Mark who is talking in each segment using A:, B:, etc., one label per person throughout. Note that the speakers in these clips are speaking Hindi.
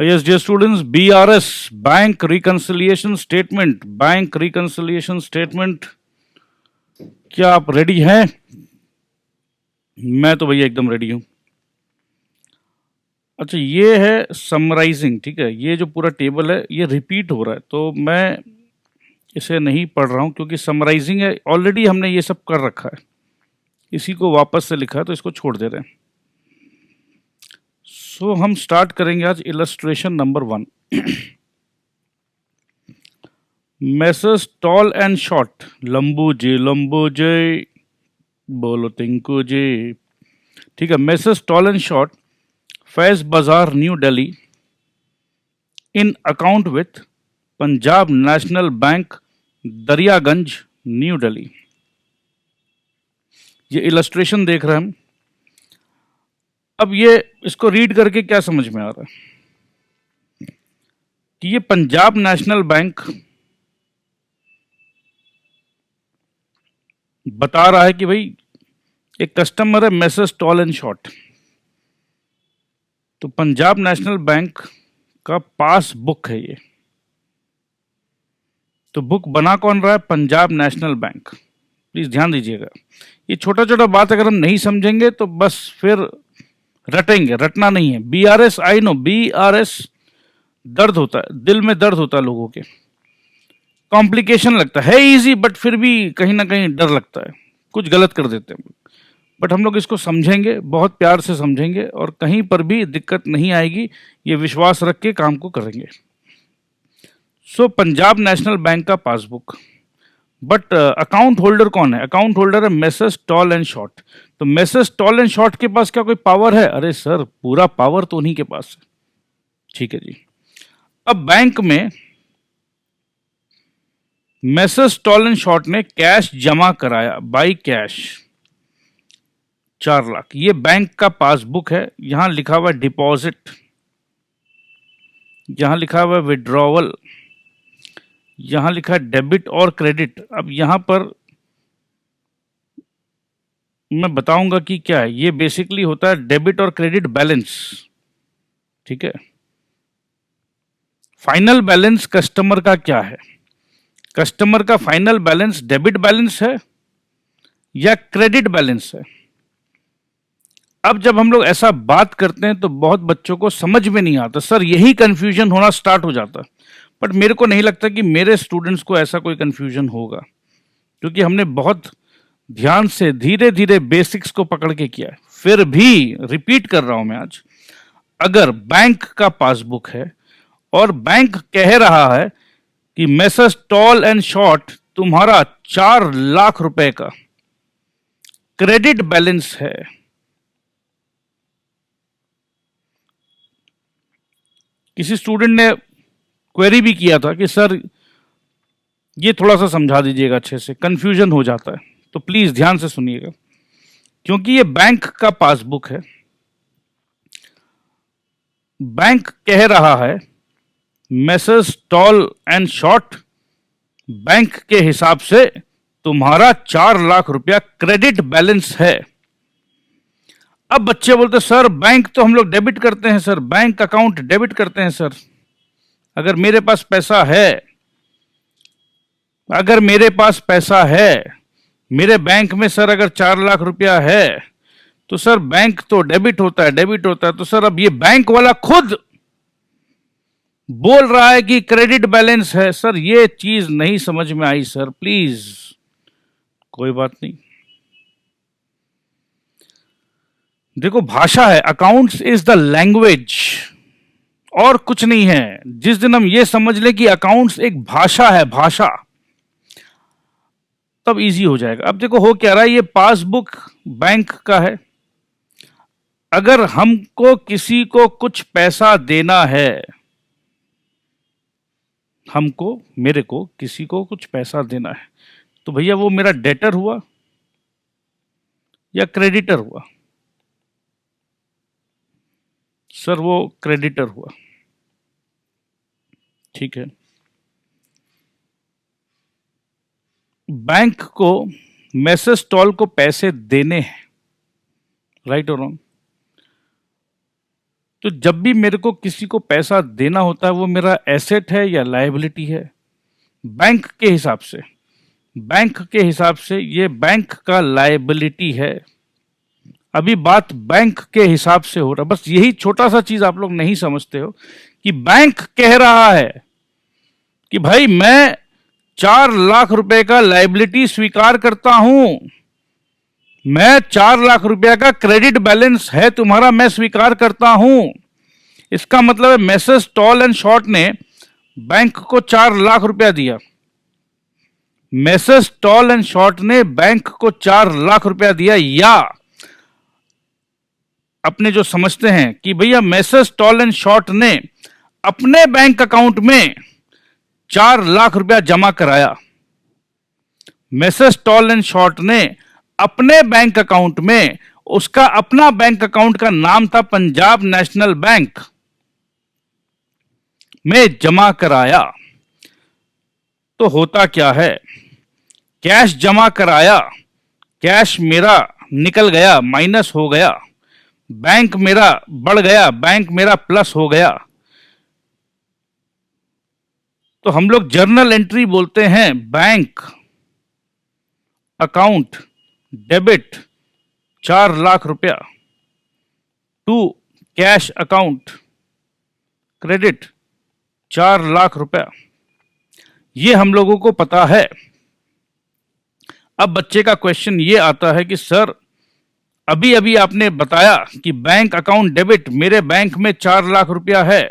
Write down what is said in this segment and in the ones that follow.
A: Yes, dear students, BRS, Bank Reconciliation Statement, Bank Reconciliation Statement, क्या आप रेडी हैं? मैं तो भैया एकदम रेडी हूं। अच्छा, ये है समराइजिंग, ठीक है। ये जो पूरा टेबल है ये रिपीट हो रहा है, तो मैं इसे नहीं पढ़ रहा हूं क्योंकि समराइजिंग है, ऑलरेडी हमने ये सब कर रखा है। इसी को वापस से लिखा है तो इसको छोड़ दे रहे हैं। सो हम स्टार्ट करेंगे आज illustration number 1। Messrs toll and short, लंबू जे बोलो टिंकू जी, ठीक है। Messes toll and short, Faiz Bazar, New Delhi, in account with Punjab National Bank, Daryaganj, New Delhi. ये इलस्ट्रेशन देख रहे हैं हम। अब ये इसको रीड करके क्या समझ में आ रहा है कि ये पंजाब नेशनल बैंक बता रहा है कि भाई एक कस्टमर है मैसेस टॉल एंड शॉर्ट, तो पंजाब नेशनल बैंक का पास बुक है ये। तो बुक बना कौन रहा है? पंजाब नेशनल बैंक। प्लीज ध्यान दीजिएगा, ये छोटा छोटा बात अगर हम नहीं समझेंगे तो बस फिर रटेंगे, रटना नहीं है। BRS, आई नो BRS दर्द होता है, दिल में दर्द होता है लोगों के, कॉम्प्लिकेशन लगता है इजी, बट फिर भी कहीं ना कहीं डर लगता है, कुछ गलत कर देते हैं। बट हम लोग इसको समझेंगे, बहुत प्यार से समझेंगे और कहीं पर भी दिक्कत नहीं आएगी, ये विश्वास रख के काम को करेंगे। सो पंजाब नेशनल बैंक का पासबुक, बट अकाउंट होल्डर कौन है? अकाउंट होल्डर है मैसेस टॉल एंड शॉर्ट। तो मैसेस टॉल एंड शॉर्ट के पास क्या कोई पावर है? अरे सर, पूरा पावर तो उन्हीं के पास है, ठीक है जी। अब बैंक में मैसेस टॉल एंड शॉर्ट ने कैश जमा कराया, बाई कैश 4 लाख। ये बैंक का पासबुक है, यहां लिखा हुआ है डिपॉजिट, यहां लिखा हुआ है विड्रॉवल, यहां लिखा है डेबिट और क्रेडिट। अब यहां पर मैं बताऊंगा कि क्या है। ये बेसिकली होता है डेबिट और क्रेडिट बैलेंस, ठीक है। फाइनल बैलेंस कस्टमर का क्या है? कस्टमर का फाइनल बैलेंस डेबिट बैलेंस है या क्रेडिट बैलेंस है? अब जब हम लोग ऐसा बात करते हैं तो बहुत बच्चों को समझ में नहीं आता, सर यही कंफ्यूजन होना स्टार्ट हो जाता है। बट मेरे को नहीं लगता कि मेरे स्टूडेंट्स को ऐसा कोई कंफ्यूजन होगा, क्योंकि हमने बहुत ध्यान से धीरे धीरे बेसिक्स को पकड़ के किया है। फिर भी रिपीट कर रहा हूं मैं आज, अगर बैंक का पासबुक है और बैंक कह रहा है कि मैसेस टॉल एंड शॉर्ट तुम्हारा 4 लाख रुपए का क्रेडिट बैलेंस है, किसी स्टूडेंट ने क्वेरी भी किया था कि सर ये थोड़ा सा समझा दीजिएगा अच्छे से, कंफ्यूजन हो जाता है। तो प्लीज ध्यान से सुनिएगा, क्योंकि ये बैंक का पासबुक है। बैंक कह रहा है messes toll and Short, bank के हिसाब से तुम्हारा 4 लाख रुपया क्रेडिट बैलेंस है। अब बच्चे बोलते सर बैंक तो हम लोग डेबिट करते हैं सर, बैंक अकाउंट डेबिट करते हैं सर। अगर मेरे पास पैसा है, अगर मेरे पास पैसा है मेरे बैंक में सर, अगर 4 लाख रुपया है तो सर बैंक तो डेबिट होता है, डेबिट होता है। तो सर अब ये बैंक वाला खुद बोल रहा है कि क्रेडिट बैलेंस है। सर ये चीज नहीं समझ में आई सर, प्लीज। कोई बात नहीं, देखो भाषा है, अकाउंट्स इज द लैंग्वेज और कुछ नहीं है। जिस दिन हम ये समझ ले कि अकाउंट्स एक भाषा है, भाषा, तब इजी हो जाएगा। अब देखो हो क्या रहा है, ये पासबुक बैंक का है। अगर हमको किसी को कुछ पैसा देना है, हमको, मेरे को किसी को कुछ पैसा देना है, तो भैया वो मेरा डेटर हुआ या क्रेडिटर हुआ? सर वो क्रेडिटर हुआ, ठीक है। बैंक को मैसेस टॉल को पैसे देने हैं, राइट और रॉन्ग? तो जब भी मेरे को किसी को पैसा देना होता है वो मेरा एसेट है या लायबिलिटी है? बैंक के हिसाब से, बैंक के हिसाब से ये बैंक का लायबिलिटी है। अभी बात बैंक के हिसाब से हो रहा, बस यही छोटा सा चीज आप लोग नहीं समझते हो कि बैंक कह रहा है कि भाई मैं 4 लाख रुपए का लायबिलिटी स्वीकार करता हूं, मैं 4 लाख रुपए का क्रेडिट बैलेंस है तुम्हारा, मैं स्वीकार करता हूं। इसका मतलब है मैसेज टॉल एंड शॉर्ट ने बैंक को 4 लाख रुपया दिया, मैसेज टॉल एंड शॉर्ट ने बैंक को 4 लाख रुपया दिया, या अपने जो समझते हैं कि भैया मैसेज टॉल एंड शॉर्ट ने अपने बैंक अकाउंट में 4 लाख रुपया जमा कराया। मैसेज टॉल एंड शॉर्ट ने अपने बैंक अकाउंट में, उसका अपना बैंक अकाउंट का नाम था पंजाब नेशनल बैंक, में जमा कराया। तो होता क्या है, कैश जमा कराया, कैश मेरा निकल गया, माइनस हो गया, बैंक मेरा बढ़ गया, बैंक मेरा प्लस हो गया। तो हम लोग जर्नल एंट्री बोलते हैं बैंक अकाउंट डेबिट 4 लाख रुपया to cash account credit 4 lakh रुपया। ये हम लोगों को पता है। अब बच्चे का क्वेश्चन ये आता है कि सर अभी अभी आपने बताया कि बैंक अकाउंट डेबिट, मेरे बैंक में 4 लाख रुपया है,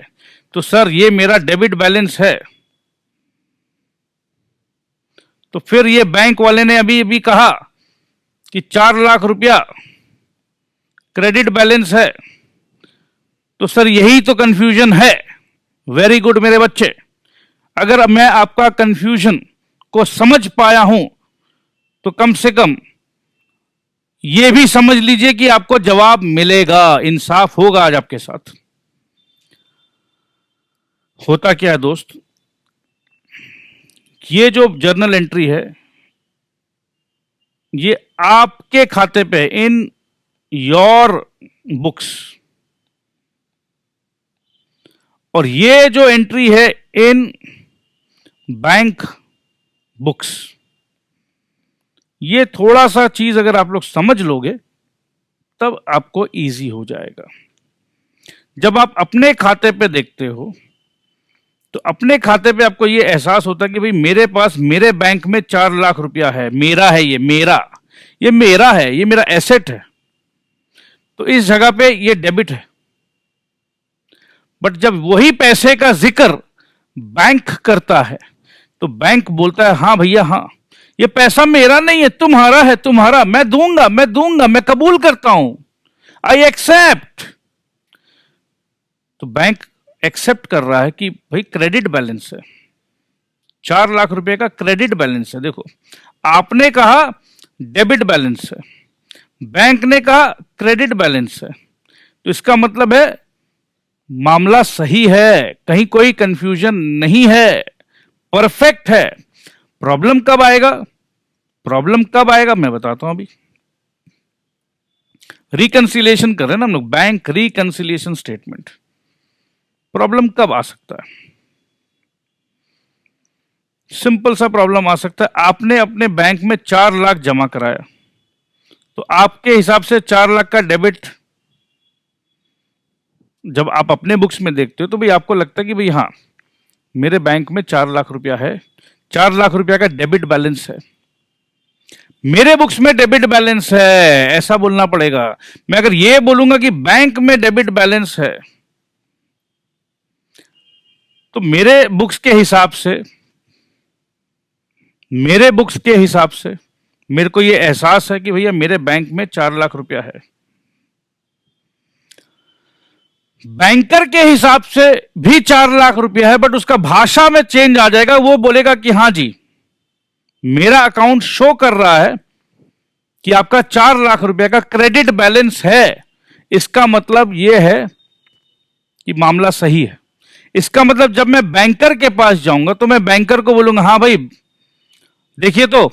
A: तो सर ये मेरा डेबिट बैलेंस है। तो फिर ये बैंक वाले ने अभी अभी कहा कि 4 लाख रुपया क्रेडिट बैलेंस है, तो सर यही तो कंफ्यूजन है। वेरी गुड मेरे बच्चे, अगर मैं आपका कंफ्यूजन को समझ पाया हूं तो कम से कम यह भी समझ लीजिए कि आपको जवाब मिलेगा, इंसाफ होगा आज आपके साथ। होता क्या है दोस्त, ये जो जर्नल एंट्री है ये आपके खाते पे, इन योर बुक्स, और ये जो एंट्री है इन बैंक बुक्स। ये थोड़ा सा चीज अगर आप लोग समझ लोगे तब आपको इजी हो जाएगा। जब आप अपने खाते पे देखते हो तो अपने खाते पे आपको ये एहसास होता है कि भाई मेरे पास, मेरे बैंक में 4 लाख रुपया है, मेरा है, ये मेरा है, ये मेरा एसेट है, तो इस जगह पे ये डेबिट है। बट जब वही पैसे का जिक्र बैंक करता है तो बैंक बोलता है हाँ भैया हाँ, ये पैसा मेरा नहीं है, तुम्हारा है, तुम्हारा, मैं दूंगा, मैं कबूल करता हूं, आई एक्सेप्ट। तो बैंक एक्सेप्ट कर रहा है कि भाई क्रेडिट बैलेंस है, 4 लाख रुपए का क्रेडिट बैलेंस है। देखो, आपने कहा डेबिट बैलेंस है, बैंक ने कहा क्रेडिट बैलेंस है, तो इसका मतलब है मामला सही है, कहीं कोई कंफ्यूजन नहीं है, परफेक्ट है। प्रॉब्लम कब आएगा, मैं बताता हूं। अभी रिकंसिलिएशन कर रहे हैं ना हम लोग, बैंक रिकंसिलिएशन स्टेटमेंट। प्रॉब्लम कब आ सकता है, सिंपल सा प्रॉब्लम आ सकता है। आपने अपने बैंक में 4 लाख जमा कराया, तो आपके हिसाब से 4 लाख का डेबिट जब आप अपने बुक्स में देखते हो तो भाई आपको लगता है कि भाई हाँ मेरे बैंक में 4 लाख रुपया है, 4 लाख रुपया का डेबिट बैलेंस है, मेरे बुक्स में डेबिट बैलेंस है, ऐसा बोलना पड़ेगा। मैं अगर ये बोलूंगा कि बैंक में डेबिट बैलेंस है तो मेरे बुक्स के हिसाब से मेरे को ये एहसास है कि भैया मेरे बैंक में 4 लाख रुपया है। बैंकर के हिसाब से भी 4 लाख रुपया है, बट उसका भाषा में चेंज आ जाएगा। वो बोलेगा कि हाँ जी मेरा अकाउंट शो कर रहा है कि आपका 4 लाख रुपया का क्रेडिट बैलेंस है, इसका मतलब यह है कि मामला सही है। इसका मतलब जब मैं बैंकर के पास जाऊंगा तो मैं बैंकर को बोलूंगा हाँ भाई देखिए तो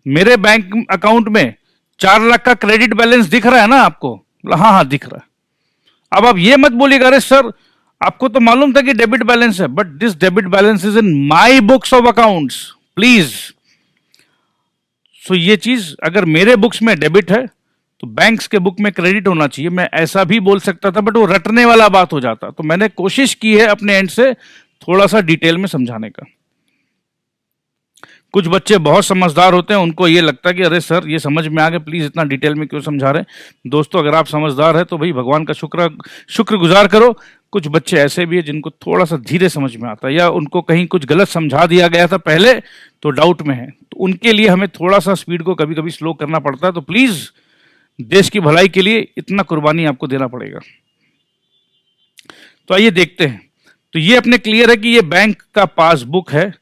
A: मेरे बैंक अकाउंट में 4 लाख का क्रेडिट बैलेंस दिख रहा है ना आपको? हाँ हाँ दिख रहा है। अब आप ये मत बोलिएगा अरे सर आपको तो मालूम था कि डेबिट बैलेंस है, but this debit balance is in my books of accounts please. So ये चीज अगर मेरे बुक्स में डेबिट है तो बैंक्स के बुक में क्रेडिट होना चाहिए। मैं ऐसा भी बोल सकता था, बट वो रटने वाला बात हो जाता। तो मैंने कोशिश की है अपने एंड से थोड़ा सा डिटेल में समझाने का। कुछ बच्चे बहुत समझदार होते हैं, उनको ये लगता है कि अरे सर ये समझ में आ गया, प्लीज इतना डिटेल में क्यों समझा रहे हैं। दोस्तों अगर आप समझदार है तो भाई भगवान का शुक्रगुजार करो। कुछ बच्चे ऐसे भी है जिनको थोड़ा सा धीरे समझ में आता है, या उनको कहीं कुछ गलत समझा दिया गया था पहले तो डाउट में है, तो उनके लिए हमें थोड़ा सा स्पीड को कभी कभी स्लो करना पड़ता है। तो प्लीज देश की भलाई के लिए इतना कुर्बानी आपको देना पड़ेगा। तो आइए देखते हैं। तो ये अपने क्लियर है कि ये बैंक का पासबुक है,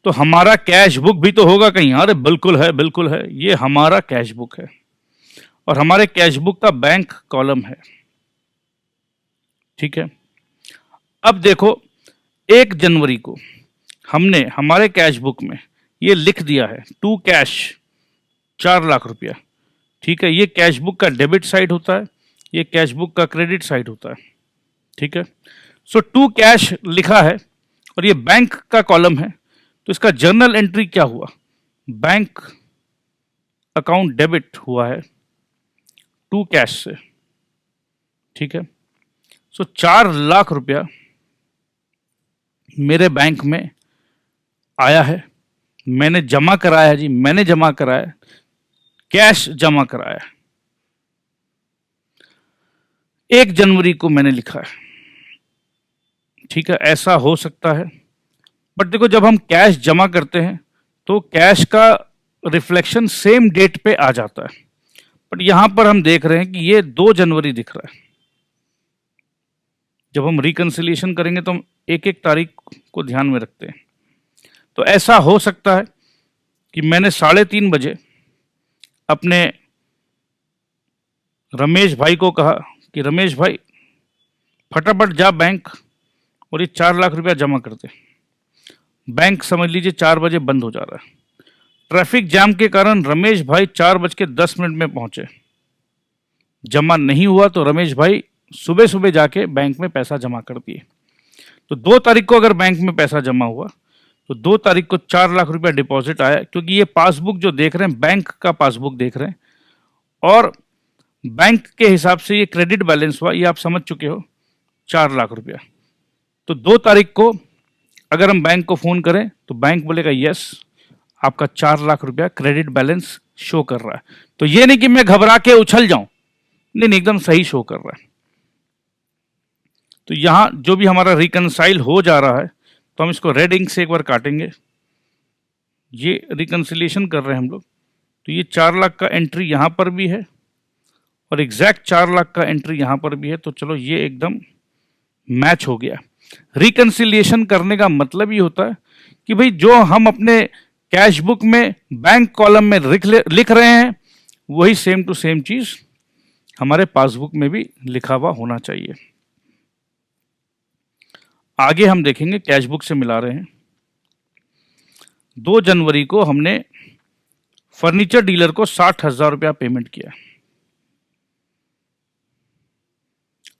A: तो हमारा कैश बुक भी तो होगा कहीं। अरे बिल्कुल है, बिल्कुल है, ये हमारा कैश बुक है और हमारे कैश बुक का बैंक कॉलम है। ठीक है, अब देखो 1 जनवरी को हमने हमारे कैश बुक में ये लिख दिया है टू कैश 4 लाख रुपया। ठीक है, ये कैश बुक का डेबिट साइड होता है, ये कैश बुक का क्रेडिट साइड होता है। ठीक है, सो टू कैश लिखा है और ये बैंक का कॉलम है, तो इसका जर्नल एंट्री क्या हुआ, बैंक अकाउंट डेबिट हुआ है टू कैश से। ठीक है, सो 4 लाख रुपया मेरे बैंक में आया है, मैंने जमा कराया जी, मैंने जमा कराया, कैश जमा कराया। 1 जनवरी को मैंने लिखा है। ठीक है, ऐसा हो सकता है, बट देखो जब हम कैश जमा करते हैं तो कैश का रिफ्लेक्शन सेम डेट पे आ जाता है, बट यहां पर हम देख रहे हैं कि ये 2 जनवरी दिख रहा है। जब हम रिकंसिलिएशन करेंगे तो हम एक एक तारीख को ध्यान में रखते हैं। तो ऐसा हो सकता है कि मैंने 3:30 बजे अपने रमेश भाई को कहा कि रमेश भाई फटाफट जा बैंक और ये 4 लाख रुपया जमा कर दे। बैंक समझ लीजिए 4 बजे बंद हो जा रहा है। ट्रैफिक जाम के कारण रमेश भाई 4:10 में पहुंचे, जमा नहीं हुआ तो रमेश भाई सुबह सुबह जाके बैंक में पैसा जमा कर दिए। तो 2 तारीख को अगर बैंक में पैसा जमा हुआ तो 2 तारीख को 4 लाख रुपया डिपॉजिट आया, क्योंकि ये पासबुक जो देख रहे हैं बैंक का पासबुक देख रहे हैं और बैंक के हिसाब से ये क्रेडिट बैलेंस हुआ, ये आप समझ चुके हो 4 लाख रुपया। तो 2 तारीख को अगर हम बैंक को फोन करें तो बैंक बोलेगा यस आपका 4 लाख रुपया क्रेडिट बैलेंस शो कर रहा है। तो ये नहीं कि मैं घबरा के उछल जाऊं, नहीं, एकदम सही शो कर रहा है। तो यहां जो भी हमारा रिकंसाइल हो जा रहा है तो हम इसको रेड इंक से एक बार काटेंगे। ये रिकंसिलिएशन कर रहे हैं हम लोग, तो ये 4 लाख का एंट्री यहां पर भी है और एग्जैक्ट 4 लाख का एंट्री यहां पर भी है। तो चलो ये एकदम मैच हो गया। रिकंसिलिएशन करने का मतलब ये होता है कि भाई जो हम अपने कैश बुक में बैंक कॉलम में लिख रहे हैं वही सेम टू सेम चीज हमारे पासबुक में भी लिखा हुआ होना चाहिए। आगे हम देखेंगे, कैश बुक से मिला रहे हैं। 2 जनवरी को हमने फर्नीचर डीलर को 60,000 रुपया पेमेंट किया।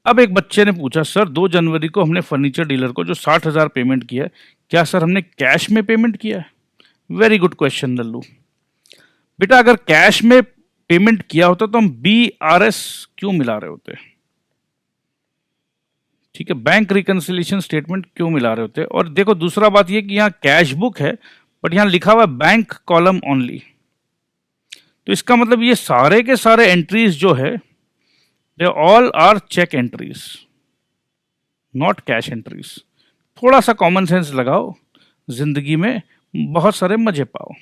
A: अब एक बच्चे ने पूछा सर 2 जनवरी को हमने फर्नीचर डीलर को जो 60,000 पेमेंट किया है, क्या सर हमने कैश में पेमेंट किया है? Very good question Lallu. बेटा अगर कैश में पेमेंट किया होता तो हम BRS क्यों मिला रहे होते? ठीक है, बैंक रिकंसिलिएशन स्टेटमेंट क्यों मिला रहे होते? और देखो दूसरा बात ये कि यहाँ कैश बुक है बट यहाँ लिखा हुआ बैंक कॉलम ओनली, तो इसका मतलब ये सारे के सारे एंट्रीज जो है they all are cheque entries, not cash entries. थोड़ा सा कॉमन सेंस लगाओ, जिंदगी में बहुत सारे मजे पाओ।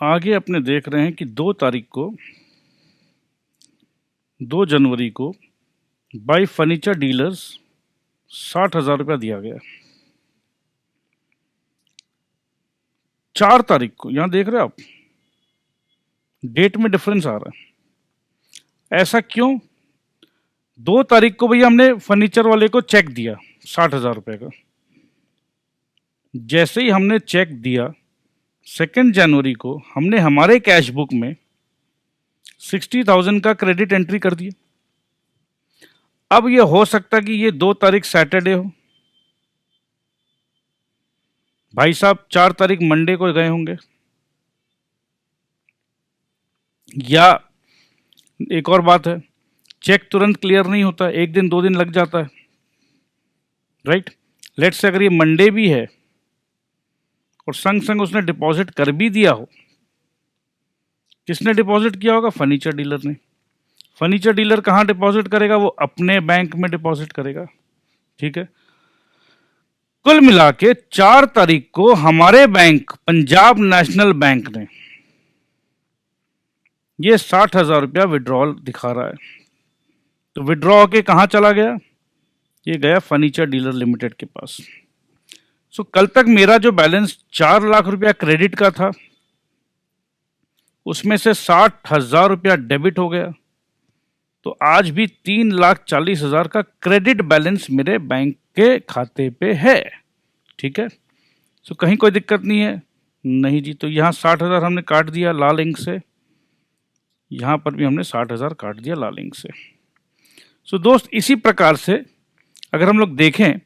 A: आगे अपने देख रहे हैं कि 2 जनवरी को बाई फर्नीचर डीलर्स 60,000 रुपया दिया गया। 4 तारीख को यहां देख रहे हो आप, डेट में डिफरेंस आ रहा है। ऐसा क्यों? 2 तारीख को भैया हमने फर्नीचर वाले को चेक दिया 60,000 रुपये का। जैसे ही हमने चेक दिया 2 जनवरी को हमने हमारे कैश बुक में 60,000 का क्रेडिट एंट्री कर दिया। अब ये हो सकता है कि ये 2 तारीख सैटरडे हो, भाई साहब 4 तारीख मंडे को गए होंगे, या एक और बात है, चेक तुरंत क्लियर नहीं होता, 1 दिन 2 दिन लग जाता है, राइट। लेट्स से अगर ये मंडे भी है और संग संग उसने डिपॉजिट कर भी दिया हो, किसने डिपॉजिट किया होगा? फर्नीचर डीलर ने। फर्नीचर डीलर कहाँ डिपॉजिट करेगा? वो अपने बैंक में डिपॉजिट करेगा, ठीक है। कुल मिला के 4 तारीख को हमारे बैंक पंजाब नेशनल बैंक ने ये 60,000 रुपया विड्रॉल दिखा रहा है। तो विड्रॉ के कहाँ चला गया? ये गया फर्नीचर डीलर लिमिटेड के पास। सो कल तक मेरा जो बैलेंस 4 लाख रुपया क्रेडिट का था, उसमें से 60,000 रुपया डेबिट हो गया, तो आज भी 3,40,000 का क्रेडिट बैलेंस मेरे बैंक के खाते पे है, ठीक है। सो कहीं कोई दिक्कत नहीं है? नहीं जी। तो यहाँ 60,000 हमने काट दिया लाल इंक से, यहाँ पर भी हमने 60,000 काट दिया लाल इंक से। सो दोस्त, इसी प्रकार से अगर हम लोग देखें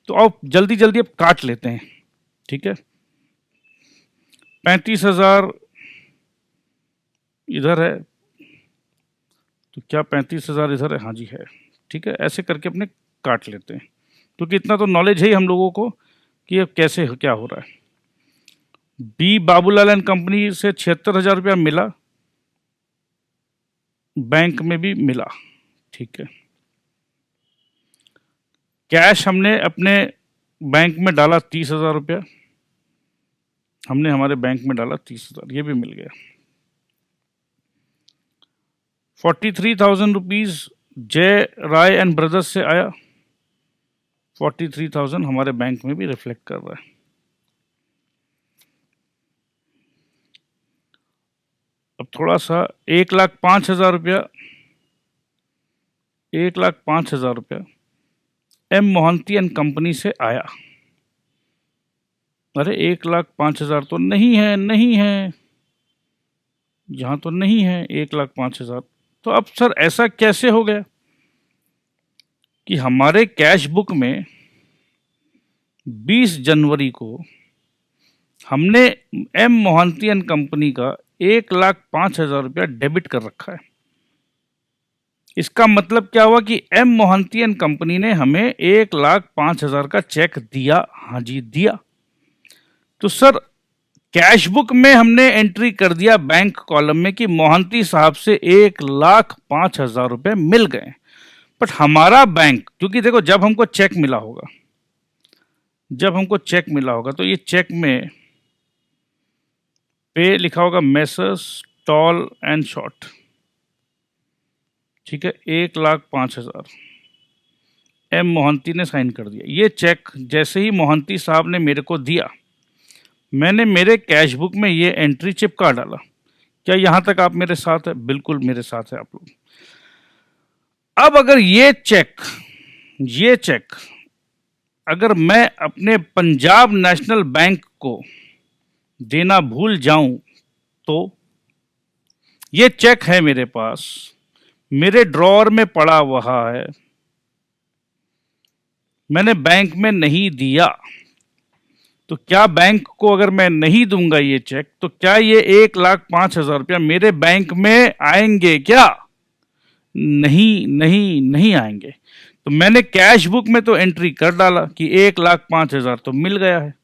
A: तो आप जल्दी जल्दी अब काट लेते हैं, ठीक है। 35,000 इधर है, तो क्या 35,000 इधर है? हाँ जी है, ठीक है। ऐसे करके अपने काट लेते हैं, क्योंकि इतना तो नॉलेज है ही हम लोगों को कि अब कैसे क्या हो रहा है। बी बाबूलाल एंड कंपनी से 76,000 रुपया मिला, बैंक में भी मिला, ठीक है। कैश हमने अपने बैंक में डाला 30,000 रुपया, हमने हमारे बैंक में डाला 30,000, ये भी मिल गया। 43,000 रुपीज जय राय एंड ब्रदर्स से आया, 43,000 हमारे बैंक में भी रिफ्लेक्ट कर रहा है। अब थोड़ा सा 1,05,000 रुपया, 1,05,000 रुपया एम मोहंती एंड कंपनी से आया। अरे 1,05,000 तो नहीं है, नहीं है, यहाँ तो नहीं है 1,05,000। तो अब सर ऐसा कैसे हो गया कि हमारे कैश बुक में 20 जनवरी को हमने एम मोहंती एंड कंपनी का 1,05,000 रुपया डेबिट कर रखा है। इसका मतलब क्या हुआ कि एम मोहंती एंड कंपनी ने हमें 1,05,000 का चेक दिया। हाँ जी, दिया। तो सर कैश बुक में हमने एंट्री कर दिया बैंक कॉलम में कि मोहंती साहब से 1,05,000 रुपए मिल गए, बट हमारा बैंक, क्योंकि देखो जब हमको चेक मिला होगा, तो ये चेक में पे लिखा होगा मेसर्स टॉल एंड शॉर्ट, ठीक है, 1,05,000 एम मोहंती ने साइन कर दिया। ये चेक जैसे ही मोहंती साहब ने मेरे को दिया, मैंने मेरे कैश बुक में ये एंट्री चिपका डाला। क्या यहां तक आप मेरे साथ है? बिल्कुल मेरे साथ है आप लोग। अब अगर ये चेक अगर मैं अपने पंजाब नेशनल बैंक को देना भूल जाऊं, तो ये चेक है मेरे पास, मेरे ड्रॉअर में पड़ा हुआ है, मैंने बैंक में नहीं दिया, तो क्या बैंक को अगर मैं नहीं दूंगा ये चेक, तो क्या ये 1,05,000 रुपया मेरे बैंक में आएंगे? क्या नहीं, नहीं, नहीं आएंगे। तो मैंने कैश बुक में तो एंट्री कर डाला कि 1,05,000 तो मिल गया है,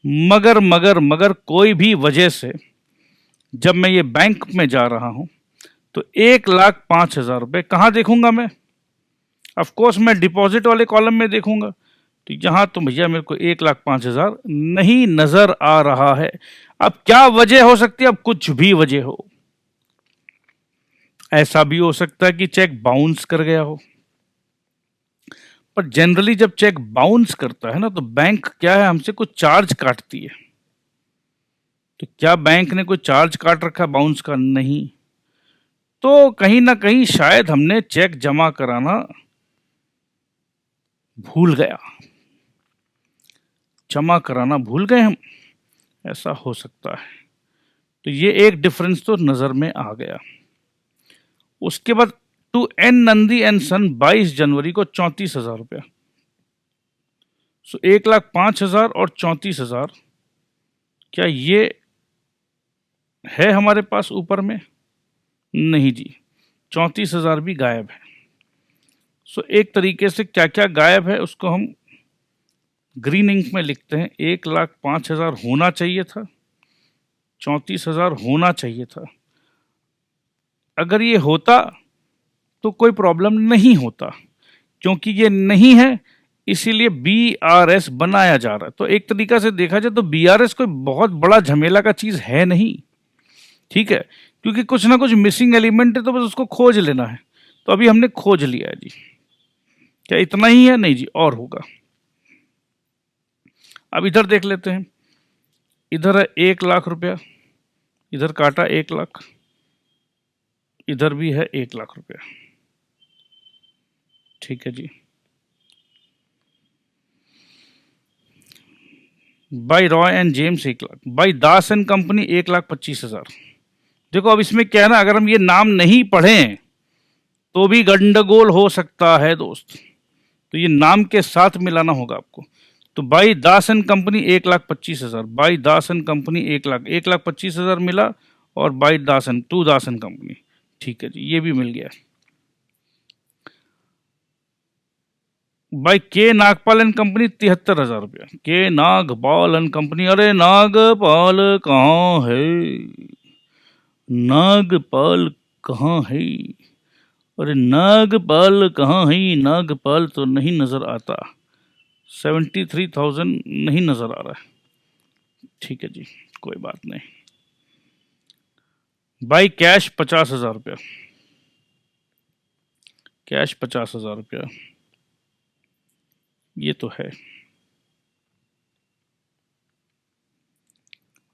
A: मगर कोई भी वजह से जब मैं ये बैंक में जा रहा हूं तो 1,05,000 रुपये कहाँ देखूंगा मैं? ऑफ कोर्स मैं डिपॉजिट वाले कॉलम में देखूंगा, तो यहां तो भैया मेरे को 1,05,000 नहीं नजर आ रहा है। अब क्या वजह हो सकती है? अब कुछ भी वजह हो, ऐसा भी हो सकता है कि चेक बाउंस कर गया हो, पर जनरली जब चेक बाउंस करता है ना, तो बैंक क्या है, हमसे कुछ चार्ज काटती है। तो क्या बैंक ने कोई चार्ज काट रखा बाउंस का? नहीं। तो कहीं ना कहीं शायद हमने चेक जमा कराना भूल गए हम, ऐसा हो सकता है। तो ये एक डिफरेंस तो नजर में आ गया। उसके बाद टू एन नंदी एंड सन 22 जनवरी को 34,000 रुपया। सो 1,05,000 और 34,000, क्या ये है हमारे पास ऊपर में? नहीं जी, 34,000 भी गायब है। सो एक तरीके से क्या क्या गायब है उसको हम ग्रीन इंक में लिखते हैं। 1,05,000 होना चाहिए था, 34,000 होना चाहिए था। अगर ये होता तो कोई प्रॉब्लम नहीं होता, क्योंकि ये नहीं है इसीलिए BRS बनाया जा रहा है। तो एक तरीका से देखा जाए तो BRS कोई बहुत बड़ा झमेला का चीज है नहीं, ठीक है, क्योंकि कुछ ना कुछ मिसिंग एलिमेंट है तो बस उसको खोज लेना है। तो अभी हमने खोज लिया है जी। क्या इतना ही है? नहीं जी, और होगा। अब इधर देख लेते हैं। इधर है 1,00,000 रुपया, इधर काटा 1,00,000, इधर भी है 1,00,000 रुपया, ठीक है जी। By Roy and James 1,00,000, by Das and company 1,25,000। देखो अब इसमें क्या है ना, अगर हम ये नाम नहीं पढ़ें तो भी गंडगोल हो सकता है दोस्त, तो ये नाम के साथ मिलाना होगा आपको। तो by Das and company 1,25,000, by Das and company 1,25,000 मिला, और by Das and to Das and company, ठीक है जी, ये भी मिल गया। बाई के नागपाल एंड कंपनी 73,000 रुपया, के नागपाल एंड कंपनी। अरे नागपाल कहाँ है? नागपाल कहाँ है? अरे नागपाल कहाँ है? नागपाल तो नहीं नजर आता। 73,000 नहीं नजर आ रहा है, ठीक है जी, कोई बात नहीं। बाई कैश 50,000 रुपया, कैश 50,000 रुपया, ये तो है।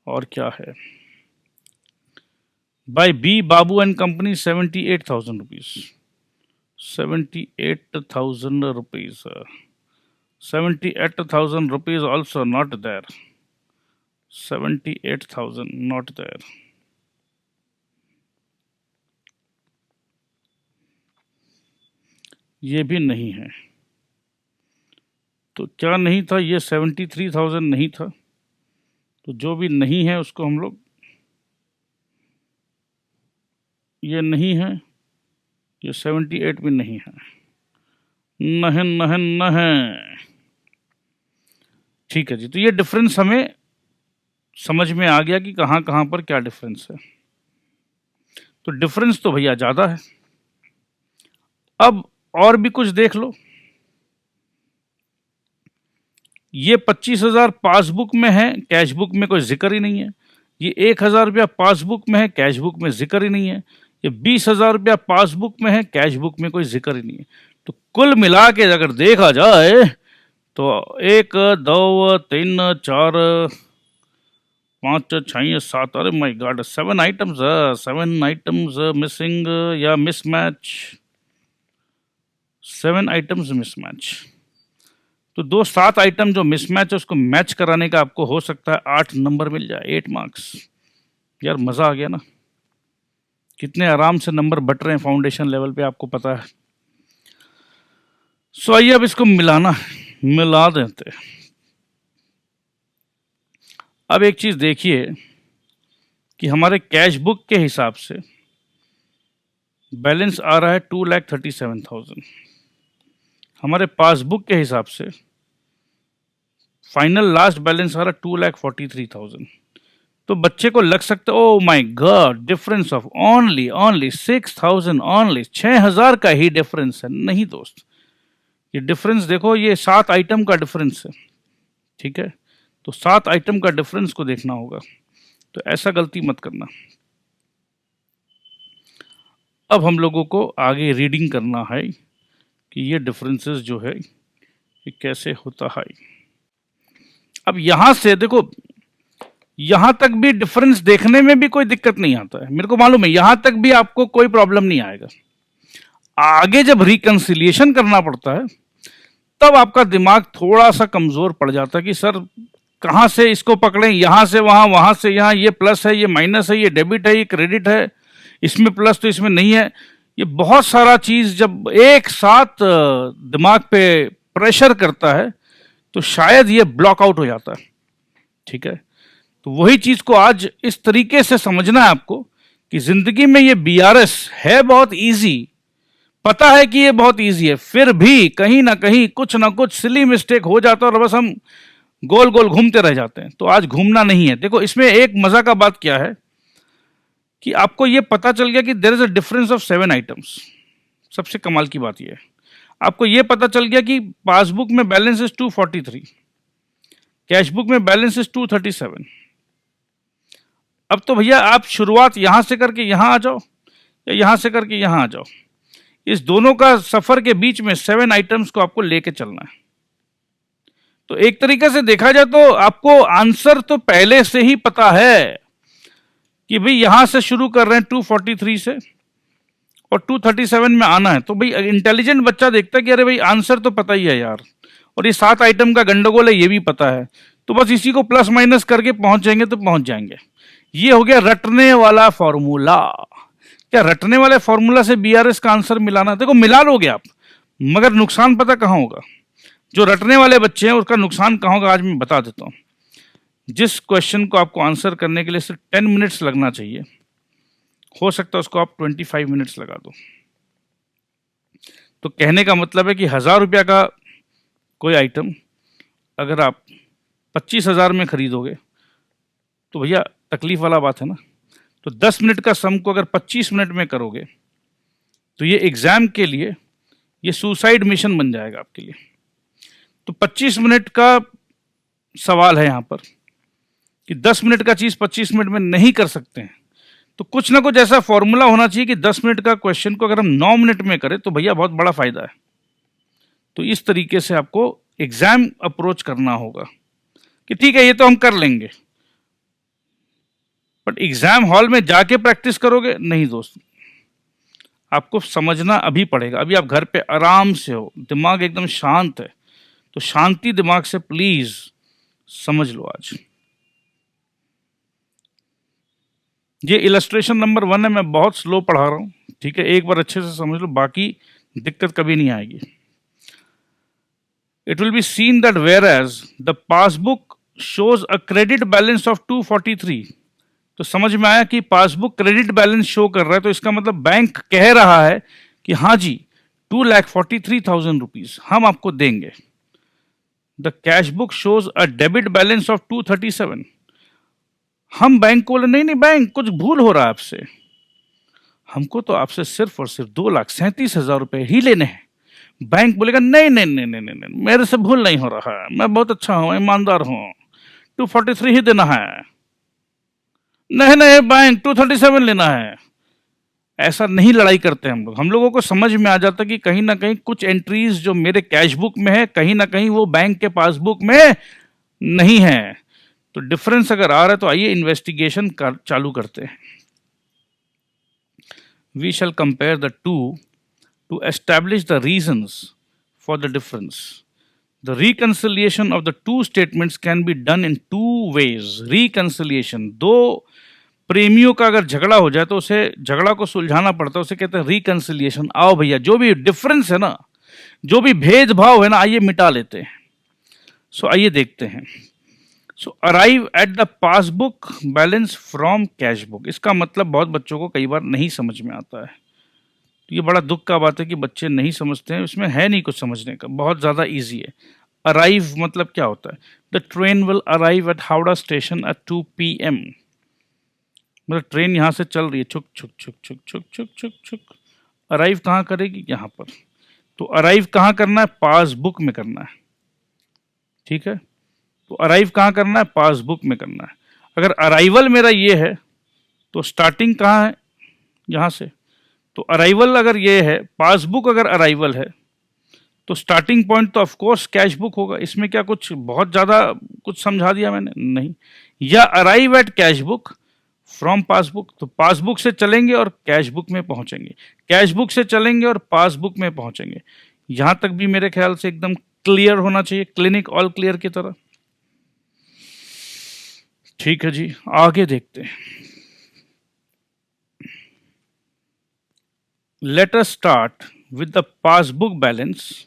A: और क्या है? By B Babu and company 78,000 rupees, 78,000 rupees, 78,000 rupees also not there, 78,000 not there। ये भी नहीं है, तो क्या नहीं था? ये 73,000 नहीं था, तो जो भी नहीं है उसको हम लोग, ये नहीं है, ये 78 भी नहीं है, नहीं नहीं नहीं, ठीक है जी। तो ये डिफरेंस हमें समझ में आ गया कि कहाँ कहाँ पर क्या डिफरेंस है। तो डिफरेंस तो भैया ज़्यादा है। अब और भी कुछ देख लो। ये 25,000 पासबुक में है, कैश बुक में कोई जिक्र ही नहीं है। ये 1,000 रुपया पासबुक में है, कैश बुक में जिक्र ही नहीं है। ये 20,000 रुपया पासबुक में है, कैश बुक में कोई जिक्र ही नहीं है। तो कुल मिला के अगर देखा जाए तो 1 2 3 4 5 6 7, अरे my God, 7 items, 7 items missing या मिसमैच, 7 आइटम्स मिसमैच। तो 7 आइटम जो मिसमैच है उसको मैच कराने का आपको हो सकता है 8 नंबर मिल जाए, 8 मार्क्स। यार मजा आ गया ना, कितने आराम से नंबर बट रहे हैं फाउंडेशन लेवल पे, आपको पता है। सो आइए अब इसको मिलाना, मिला देते। अब एक चीज देखिए कि हमारे कैश बुक के हिसाब से बैलेंस आ रहा है 2,37,000, हमारे पासबुक के हिसाब से फाइनल लास्ट बैलेंस आ रहा है 2,43,000। तो बच्चे को लग सकता है oh my God, difference of only 6,000, only 6,000 का ही डिफरेंस है। नहीं दोस्त, ये डिफरेंस देखो, ये 7 आइटम का डिफरेंस है, ठीक है। तो 7 आइटम का डिफरेंस को देखना होगा, तो ऐसा गलती मत करना। अब हम लोगों को आगे रीडिंग करना है कि ये डिफरेंसेस जो है ये कैसे होता है। अब यहां से देखो, यहां तक भी डिफरेंस देखने में भी कोई दिक्कत नहीं आता है, मेरे को मालूम है, यहां तक भी आपको कोई प्रॉब्लम नहीं आएगा। आगे जब रिकंसिलिएशन करना पड़ता है तब आपका दिमाग थोड़ा सा कमजोर पड़ जाता है कि सर कहां से इसको पकड़ें, यहां से वहां, वहां से यहां, ये प्लस है, ये माइनस है, ये डेबिट है, ये क्रेडिट है, इसमें प्लस तो इसमें नहीं है, ये बहुत सारा चीज जब एक साथ दिमाग पे प्रेशर करता है तो शायद ये ब्लॉक आउट हो जाता है। ठीक है, तो वही चीज को आज इस तरीके से समझना है आपको कि जिंदगी में ये बीआरएस है बहुत इजी, पता है कि ये बहुत इजी है, फिर भी कहीं ना कुछ सिली मिस्टेक हो जाता है और बस हम गोल गोल घूमते रह जाते हैं। तो आज घूमना नहीं है। देखो इसमें एक मजा का बात क्या है कि आपको ये पता चल गया कि there is a difference of 7 items. सबसे कमाल की बात यह है, आपको ये पता चल गया कि पासबुक में बैलेंस इज 243, कैश बुक में बैलेंस इज 237। अब तो भैया आप शुरुआत यहां से करके यहां आ जाओ या यहां से करके यहां आ जाओ, इस दोनों का सफर के बीच में 7 आइटम्स को आपको लेके चलना है। तो एक तरीके से देखा जाए तो आपको आंसर तो पहले से ही पता है कि भाई यहां से शुरू कर रहे हैं 243 से और 237 में आना है। तो भाई इंटेलिजेंट बच्चा देखता है कि अरे भाई आंसर तो पता ही है यार, और ये 7 आइटम का गंडगोल है ये भी पता है, तो बस इसी को प्लस माइनस करके पहुंचेंगे तो पहुंच जाएंगे। ये हो गया रटने वाला फॉर्मूला। क्या रटने वाले फॉर्मूला से बीआरएस का आंसर मिलाना? देखो मिला लोगे आप, मगर नुकसान पता कहां होगा? जो रटने वाले बच्चे हैं उसका नुकसान कहां होगा आज मैं बता देता हूं। जिस क्वेश्चन को आपको आंसर करने के लिए सिर्फ 10 मिनट्स लगना चाहिए, हो सकता है उसको आप 25 मिनट्स लगा दो। तो कहने का मतलब है कि 1000 रुपया का कोई आइटम अगर आप 25,000 में खरीदोगे तो भैया तकलीफ वाला बात है ना। तो 10 मिनट का सम को अगर 25 मिनट में करोगे तो ये एग्जाम के लिए ये सुसाइड मिशन बन जाएगा आपके लिए। तो 25 मिनट का सवाल है यहां पर कि 10 मिनट का चीज 25 मिनट में नहीं कर सकते हैं, तो कुछ ना कुछ ऐसा फॉर्मूला होना चाहिए कि 10 मिनट का क्वेश्चन को अगर हम 9 मिनट में करें तो भैया बहुत बड़ा फायदा है। तो इस तरीके से आपको एग्जाम अप्रोच करना होगा कि ठीक है ये तो हम कर लेंगे, बट एग्जाम हॉल में जाके प्रैक्टिस करोगे नहीं दोस्त, आपको समझना अभी पड़ेगा। अभी आप घर पे आराम से हो, दिमाग एकदम शांत है, तो शांति दिमाग से प्लीज समझ लो आज। ये इलस्ट्रेशन नंबर 1 है, मैं बहुत स्लो पढ़ा रहा हूं, ठीक है, एक बार अच्छे से समझ लो, बाकी दिक्कत कभी नहीं आएगी। It will be seen that whereas the passbook shows a credit balance of 243। तो समझ में आया कि पासबुक क्रेडिट बैलेंस शो कर रहा है, तो इसका मतलब बैंक कह रहा है कि हाँ जी 2,43,000 रुपीज हम आपको देंगे। The cash book shows a debit balance of 237। हम बैंक को बोले नहीं नहीं बैंक कुछ भूल हो रहा है आपसे, हमको तो आपसे सिर्फ और सिर्फ 2,37,000 रुपए ही लेने हैं। बैंक बोलेगा नहीं नहीं नहीं नहीं नहीं, मेरे से भूल नहीं हो रहा है, मैं बहुत अच्छा हूं, ईमानदार हूं, 243 ही देना है। नहीं नहीं बैंक 237 लेना है। ऐसा नहीं लड़ाई करते हम लोग। हम लोगों को समझ में आ जाता कि कहीं ना कहीं कुछ एंट्रीज जो मेरे कैश बुक में है कहीं ना कहीं वो बैंक के पासबुक में नहीं है। तो डिफरेंस अगर आ रहा है तो आइए इन्वेस्टिगेशन चालू करते हैं। We shall compare the two to establish the reasons for the difference. The reconciliation of the two statements can be done in two ways. Reconciliation, दो प्रेमियों का अगर झगड़ा हो जाए तो उसे झगड़ा को सुलझाना पड़ता है, उसे कहते हैं रिकंसिलिएशन। आओ भैया जो भी डिफरेंस है ना, जो भी भेदभाव है ना, आइए मिटा लेते हैं। सो आइए देखते हैं। So arrive at the passbook balance from cash book. इसका मतलब बहुत बच्चों को कई बार नहीं समझ में आता है। ये बड़ा दुख का बात है कि बच्चे नहीं समझते हैं, इसमें है नहीं कुछ समझने का, बहुत ज़्यादा इजी है। अराइव मतलब क्या होता है? The train will arrive at Howrah station at 2 PM। मतलब ट्रेन यहाँ से चल रही है, छुक छुक छुक छुक छुक छुक छुक छुक, अराइव कहाँ करेगी? यहाँ पर। तो अराइव कहाँ करना है? पासबुक में करना है, ठीक है। तो अराइव कहाँ करना है? पासबुक में करना है। अगर अराइवल मेरा ये है तो स्टार्टिंग कहाँ है? यहाँ से। तो अराइवल अगर ये है, पासबुक अगर अराइवल है, तो स्टार्टिंग पॉइंट तो ऑफ कोर्स कैश बुक होगा। इसमें क्या कुछ बहुत ज्यादा कुछ समझा दिया मैंने? नहीं। या arrive at cash book from passbook, तो पासबुक से चलेंगे और कैश बुक में पहुंचेंगे, कैश बुक से चलेंगे और पासबुक में पहुंचेंगे। यहां तक भी मेरे ख्याल से एकदम क्लियर होना चाहिए, क्लिनिक ऑल क्लियर की तरह। ठीक है जी, आगे देखते हैं। Let us start with the passbook balance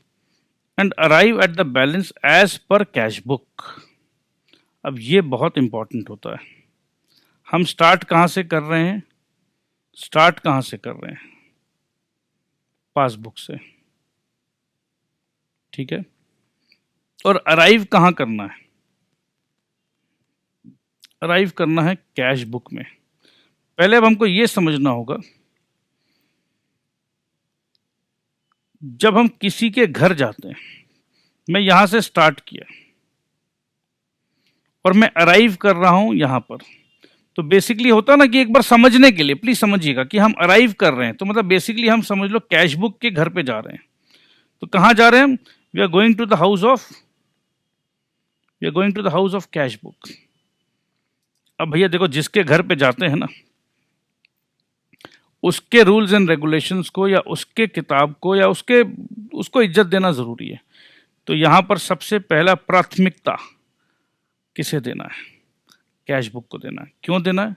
A: and arrive at the balance as per cash book. अब ये बहुत इंपॉर्टेंट होता है। हम स्टार्ट कहाँ से कर रहे हैं? स्टार्ट कहाँ से कर रहे हैं? पासबुक से, ठीक है। और अराइव कहाँ करना है? अराइव करना है कैश बुक में। पहले अब हमको ये समझना होगा, जब हम किसी के घर जाते हैं, मैं यहां से स्टार्ट किया और मैं अराइव कर रहा हूं यहां पर, तो बेसिकली होता ना कि एक बार समझने के लिए प्लीज समझिएगा कि हम अराइव कर रहे हैं, तो मतलब बेसिकली हम समझ लो कैश बुक के घर पे जा रहे हैं। तो कहां जा रहे हैं हम? We are going to the house of cash book. अब भैया देखो, जिसके घर पे जाते हैं ना, उसके रूल्स एंड रेगुलेशंस को या उसके किताब को या उसको इज्जत देना जरूरी है। तो यहां पर सबसे पहला प्राथमिकता किसे देना है? कैश बुक को देना है। क्यों देना है?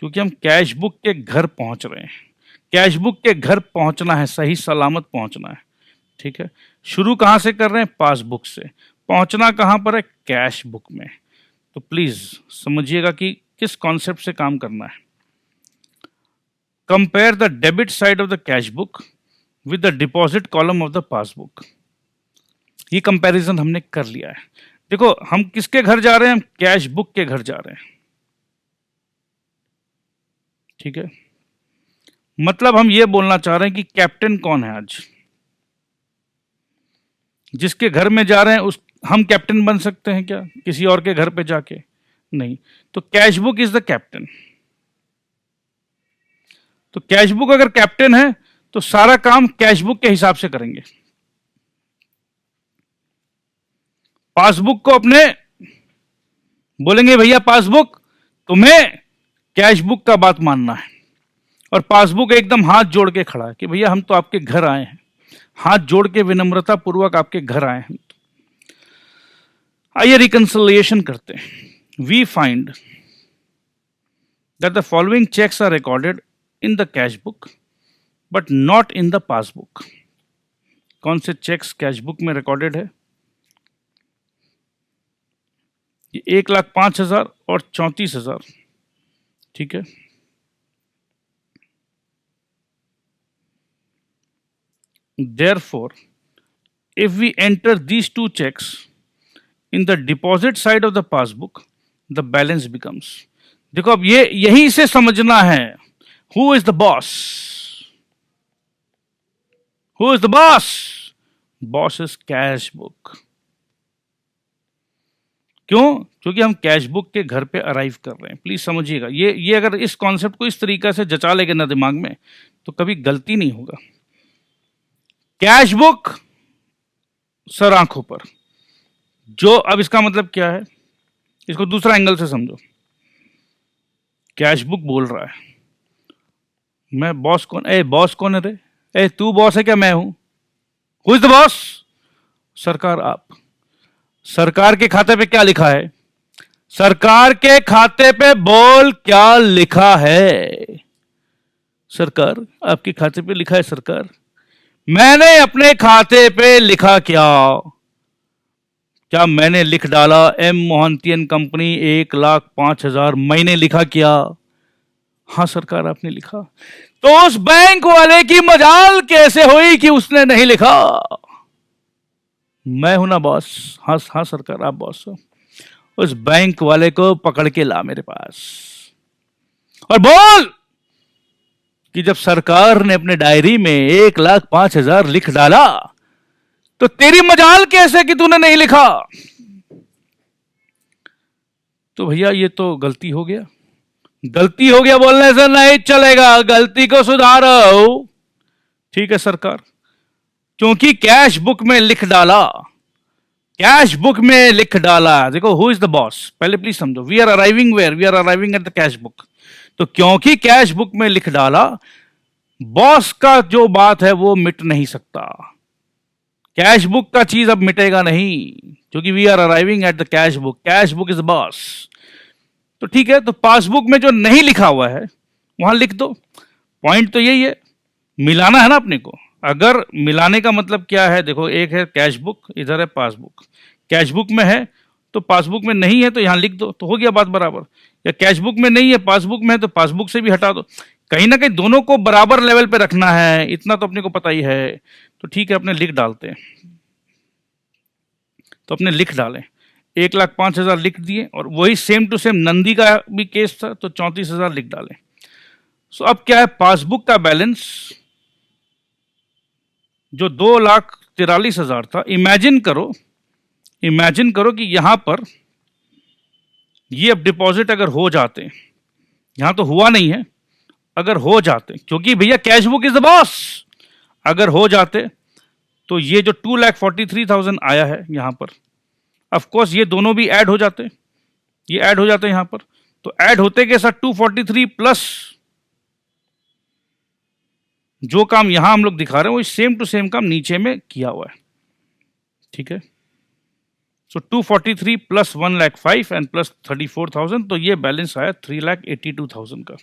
A: क्योंकि हम कैश बुक के घर पहुंच रहे हैं। कैश बुक के घर पहुंचना है, सही सलामत पहुंचना है, ठीक है। शुरू कहां से कर रहे हैं? पासबुक से। पहुंचना कहां पर है? कैश बुक में। तो प्लीज समझिएगा कि किस कॉन्सेप्ट से काम करना है। Compare the debit side of the cash book with the deposit column of the passbook. ये कंपैरिजन हमने कर लिया है। देखो, हम किसके घर जा रहे हैं? हम कैश बुक के घर जा रहे हैं, ठीक है। मतलब हम ये बोलना चाह रहे हैं कि कैप्टन कौन है आज? जिसके घर में जा रहे हैं उस हम कैप्टन बन सकते हैं क्या किसी और के घर पे जाके? नहीं। तो cash book is the captain. तो कैश बुक अगर कैप्टन है तो सारा काम कैश बुक के हिसाब से करेंगे। पासबुक को अपने बोलेंगे भैया पासबुक, तुम्हें कैश बुक का बात मानना है। और पासबुक एकदम हाथ जोड़ के खड़ा है कि भैया हम तो आपके घर आए हैं, हाथ जोड़ के विनम्रता पूर्वक आपके घर आए हैं। आइए रिकंसिलिएशन करते हैं। We find that the following cheques are recorded in the cash book but not in the passbook. कौन से चेक्स कैश बुक में रिकॉर्डेड है? 1,05,000 और 34,000, ठीक है। Therefore, if we enter these two checks in the deposit side of the passbook, the balance becomes। देखो, अब ये यहीं से समझना है, who is the boss? Who is the boss? Boss is cash book। क्यों? क्योंकि हम कैश बुक के घर पे अराइव कर रहे हैं। प्लीज समझिएगा, ये अगर इस कॉन्सेप्ट को इस तरीका से जचा लेंगे ना दिमाग में, तो कभी गलती नहीं होगा। कैश बुक सर आंखों पर, जो अब इसका मतलब क्या है, इसको दूसरा एंगल से समझो। कैश बुक बोल रहा है, मैं बॉस कौन? बॉस कौन है रे? तू बॉस है क्या? मैं हूं। Who is the boss? सरकार, आप। सरकार के खाते पे क्या लिखा है? सरकार के खाते पे बोल क्या लिखा है? सरकार, आपके खाते पे लिखा है सरकार। मैंने अपने खाते पे लिखा क्या मैंने लिख डाला एम मोहंती एंड कंपनी 1,05,000? मैंने लिखा क्या? हाँ सरकार, आपने लिखा। तो उस बैंक वाले की मजाल कैसे हुई कि उसने नहीं लिखा? मैं हूं ना बॉस। हाँ हाँ सरकार, आप बॉस हो। उस बैंक वाले को पकड़ के ला मेरे पास और बोल कि जब सरकार ने अपने डायरी में 1,05,000 लिख डाला तो तेरी मजाल कैसे कि तूने नहीं लिखा? तो भैया ये तो गलती हो गया। गलती हो गया बोलने से नहीं चलेगा, गलती को सुधारो। ठीक है सरकार, क्योंकि कैश बुक में लिख डाला। कैश बुक में लिख डाला। देखो, हु इज द बॉस, पहले प्लीज समझो। We are arriving where? We are arriving at the cash book. तो क्योंकि कैश बुक में लिख डाला, बॉस का जो बात है वो मिट नहीं सकता। कैश बुक का चीज अब मिटेगा नहीं, क्योंकि we are arriving at the cash book. Cash book is boss. तो ठीक है, तो पासबुक में जो नहीं लिखा हुआ है वहां लिख दो। पॉइंट तो यही है, मिलाना है ना अपने को। अगर मिलाने का मतलब क्या है, देखो एक है कैश बुक, इधर है पासबुक। कैश बुक में है तो पासबुक में नहीं है तो यहाँ लिख दो, तो हो गया बात बराबर। या कैश बुक में नहीं है पासबुक में है तो पासबुक से भी हटा दो। कहीं ना कहीं दोनों को बराबर लेवल पे रखना है, इतना तो अपने को पता ही है। तो ठीक है, अपने लिख डालते हैं। तो अपने लिख डालें, 1,05,000 लिख दिए, और वही सेम टू सेम नंदी का भी केस था तो 34,000 लिख डालें। सो अब क्या है, पासबुक का बैलेंस जो 2,43,000 था, इमेजिन करो कि यहां पर ये अब डिपॉजिट अगर हो जाते, यहां तो हुआ नहीं है, अगर हो जाते, क्योंकि भैया cash book is the boss, अगर हो जाते तो ये जो 2,43,000 आया है यहां पर, ऑफ कोर्स ये दोनों भी ऐड हो जाते, ये ऐड हो जाते यहां पर। तो ऐड होते के साथ 243 प्लस जो काम यहां हम लोग दिखा रहे हैं वो सेम टू सेम काम नीचे में किया हुआ है। ठीक है, सो 243 प्लस 1,05,000 एंड प्लस 34,000, तो ये बैलेंस आया 3,82,000 का।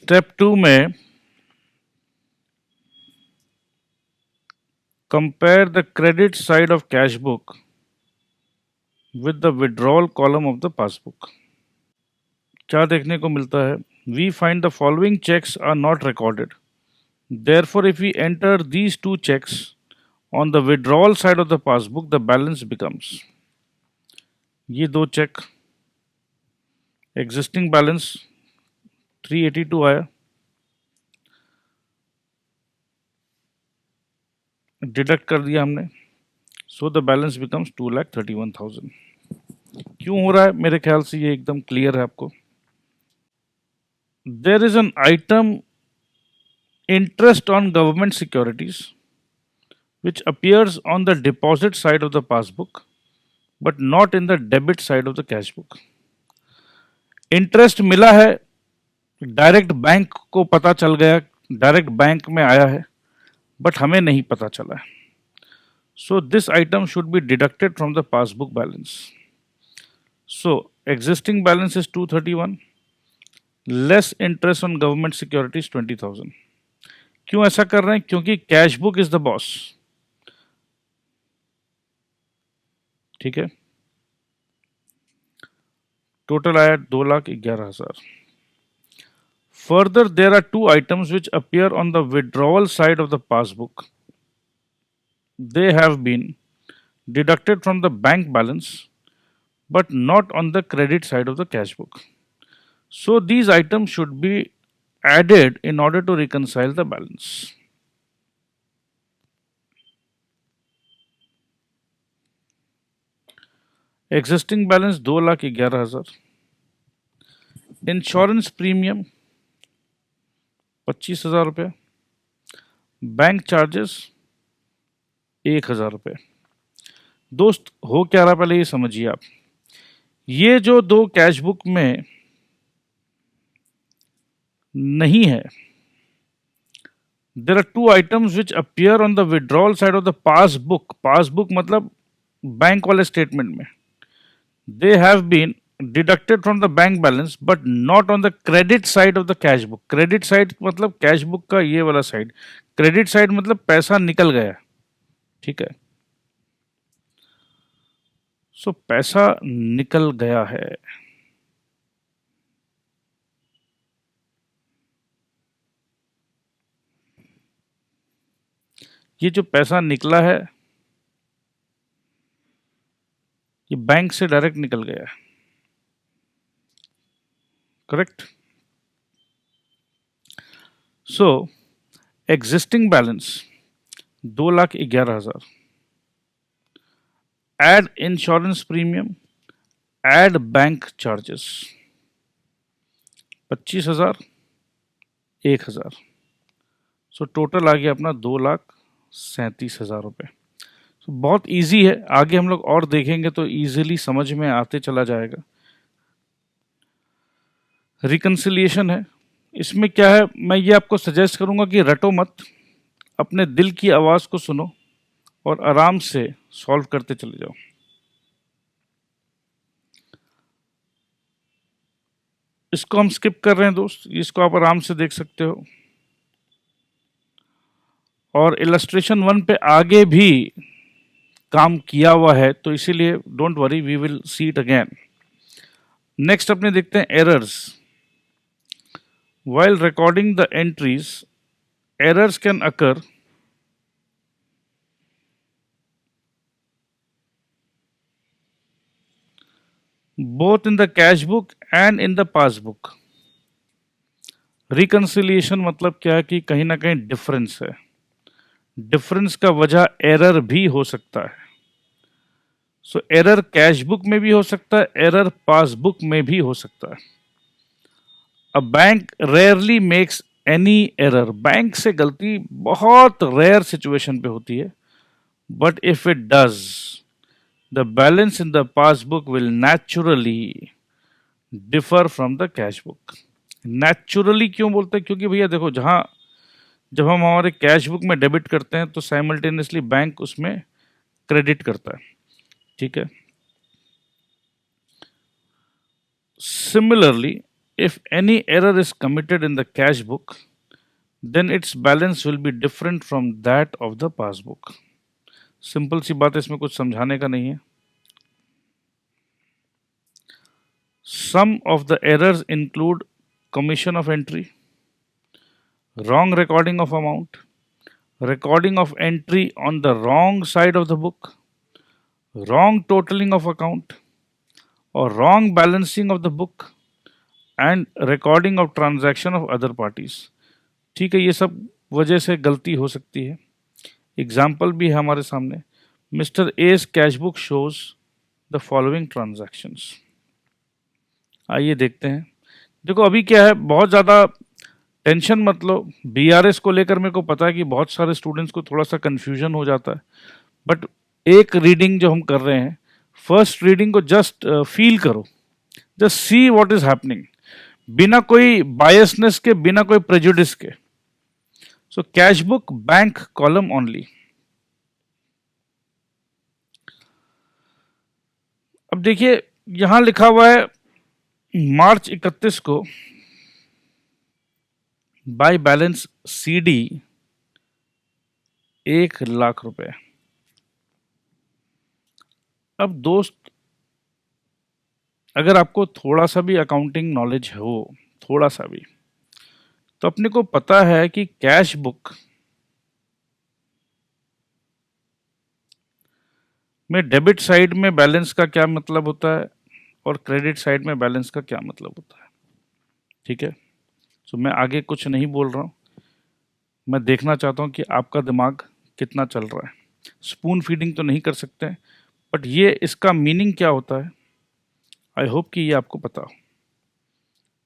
A: स्टेप 2 में compare the credit side of cash book with the withdrawal column of the passbook. क्या देखने को मिलता है? We find the following cheques are not recorded, therefore if we enter these two cheques on the withdrawal side of the passbook the balance becomes. ये दो चेक, एग्जिस्टिंग बैलेंस 382 आया, डिडक्ट कर दिया हमने, सो द बैलेंस बिकम्स 2,31,000। क्यों हो रहा है? मेरे ख्याल से ये एकदम क्लियर है आपको। There is an item interest on government securities which appears on the deposit side of the passbook but not in the debit side of the cash book। Interest मिला है, डायरेक्ट बैंक को पता चल गया, डायरेक्ट बैंक में आया है, बट हमें नहीं पता चला है। So this item should be deducted from the passbook balance. So existing balance is 231, less interest on government securities 20,000। क्यों ऐसा कर रहे हैं? क्योंकि cash book is the boss. ठीक है, टोटल आया 2,11,000। Further there are two items which appear on the withdrawal side of the passbook. They have been deducted from the bank balance but not on the credit side of the cash book. So these items should be added in order to reconcile the balance. Existing balance 2,11,000, insurance premium 25,000 रुपये, बैंक चार्जेस 1,000 रुपये। दोस्त हो क्या रहा पहले ये समझिए आप। ये जो दो कैश बुक में नहीं है, there are two items which appear on the withdrawal side of the passbook. Passbook मतलब बैंक वाले स्टेटमेंट में। They have been deducted from the bank balance but not on the credit side of the cash book. Credit side मतलब कैश बुक का ये वाला साइड, क्रेडिट साइड मतलब पैसा निकल गया। ठीक है, सो पैसा निकल गया है। ये जो पैसा निकला है ये बैंक से डायरेक्ट निकल गया है, correct. So existing balance 2,11,000, add insurance premium, add bank charges 25,000, 1,000, so total आ गया अपना 2,37,000 रुपये। तो बहुत इजी है, आगे हम लोग और देखेंगे तो इजीली समझ में आते चला जाएगा। रिकंसिलिएशन है, इसमें क्या है, मैं ये आपको सजेस्ट करूंगा कि रटो मत, अपने दिल की आवाज़ को सुनो और आराम से सॉल्व करते चले जाओ। इसको हम स्किप कर रहे हैं दोस्त, इसको आप आराम से देख सकते हो। और इलस्ट्रेशन 1 पे आगे भी काम किया हुआ है, तो इसीलिए don't worry, we will see it again. Next अपने देखते हैं errors. While recording the entries, errors can occur both in the cash book and in the passbook। Reconciliation मतलब क्या है कि कहीं ना कहीं डिफरेंस है, डिफरेंस का वजह एरर भी हो सकता है। सो एरर कैश बुक में भी हो सकता है, एरर पासबुक में भी हो सकता है। A bank rarely makes any error, bank से गलती बहुत रेयर सिचुएशन पे होती है, but if it does the balance in the passbook will naturally differ from the cash book। naturally क्यों बोलते हैं? क्योंकि भैया देखो, जब हम हमारे कैश बुक में डेबिट करते हैं तो साइमल्टेनियसली बैंक उसमें क्रेडिट करता है। ठीक है, similarly If any error is committed in the cash book, then its balance will be different from that of the passbook. Simple सी बात है, इसमें कुछ समझाने का नहीं है. Some of the errors include commission of entry, wrong recording of amount, recording of entry on the wrong side of the book, wrong totaling of account, or wrong balancing of the book, and recording of transaction of other parties. ठीक है, ये सब वजह से गलती हो सकती है. एग्जाम्पल भी है हमारे सामने. Mister S cash book shows the following transactions. आइए देखते हैं. देखो अभी क्या है, बहुत ज़्यादा टेंशन मत लो. बीआरएस को लेकर मेरे को पता है कि बहुत सारे स्टूडेंट्स को थोड़ा सा कन्फ्यूजन हो जाता है, बट एक रीडिंग जो हम कर रहे हैं, फर्स्ट रीडिंग को जस्ट फील करो, just see what is happening, बिना कोई बायसनेस के, बिना कोई प्रेजुडिस के. So cash book bank column only. अब देखिए यहां लिखा हुआ है मार्च 31 को बाय बैलेंस सीडी 1,00,000 रुपए. अब दोस्त, अगर आपको थोड़ा सा भी अकाउंटिंग नॉलेज हो, थोड़ा सा भी, तो अपने को पता है कि कैश बुक में डेबिट साइड में बैलेंस का क्या मतलब होता है और क्रेडिट साइड में बैलेंस का क्या मतलब होता है. ठीक है, तो मैं आगे कुछ नहीं बोल रहा हूँ. मैं देखना चाहता हूँ कि आपका दिमाग कितना चल रहा है. स्पून फीडिंग तो नहीं कर सकते, बट ये इसका मीनिंग क्या होता है, आई होप कि ये आपको पता हो.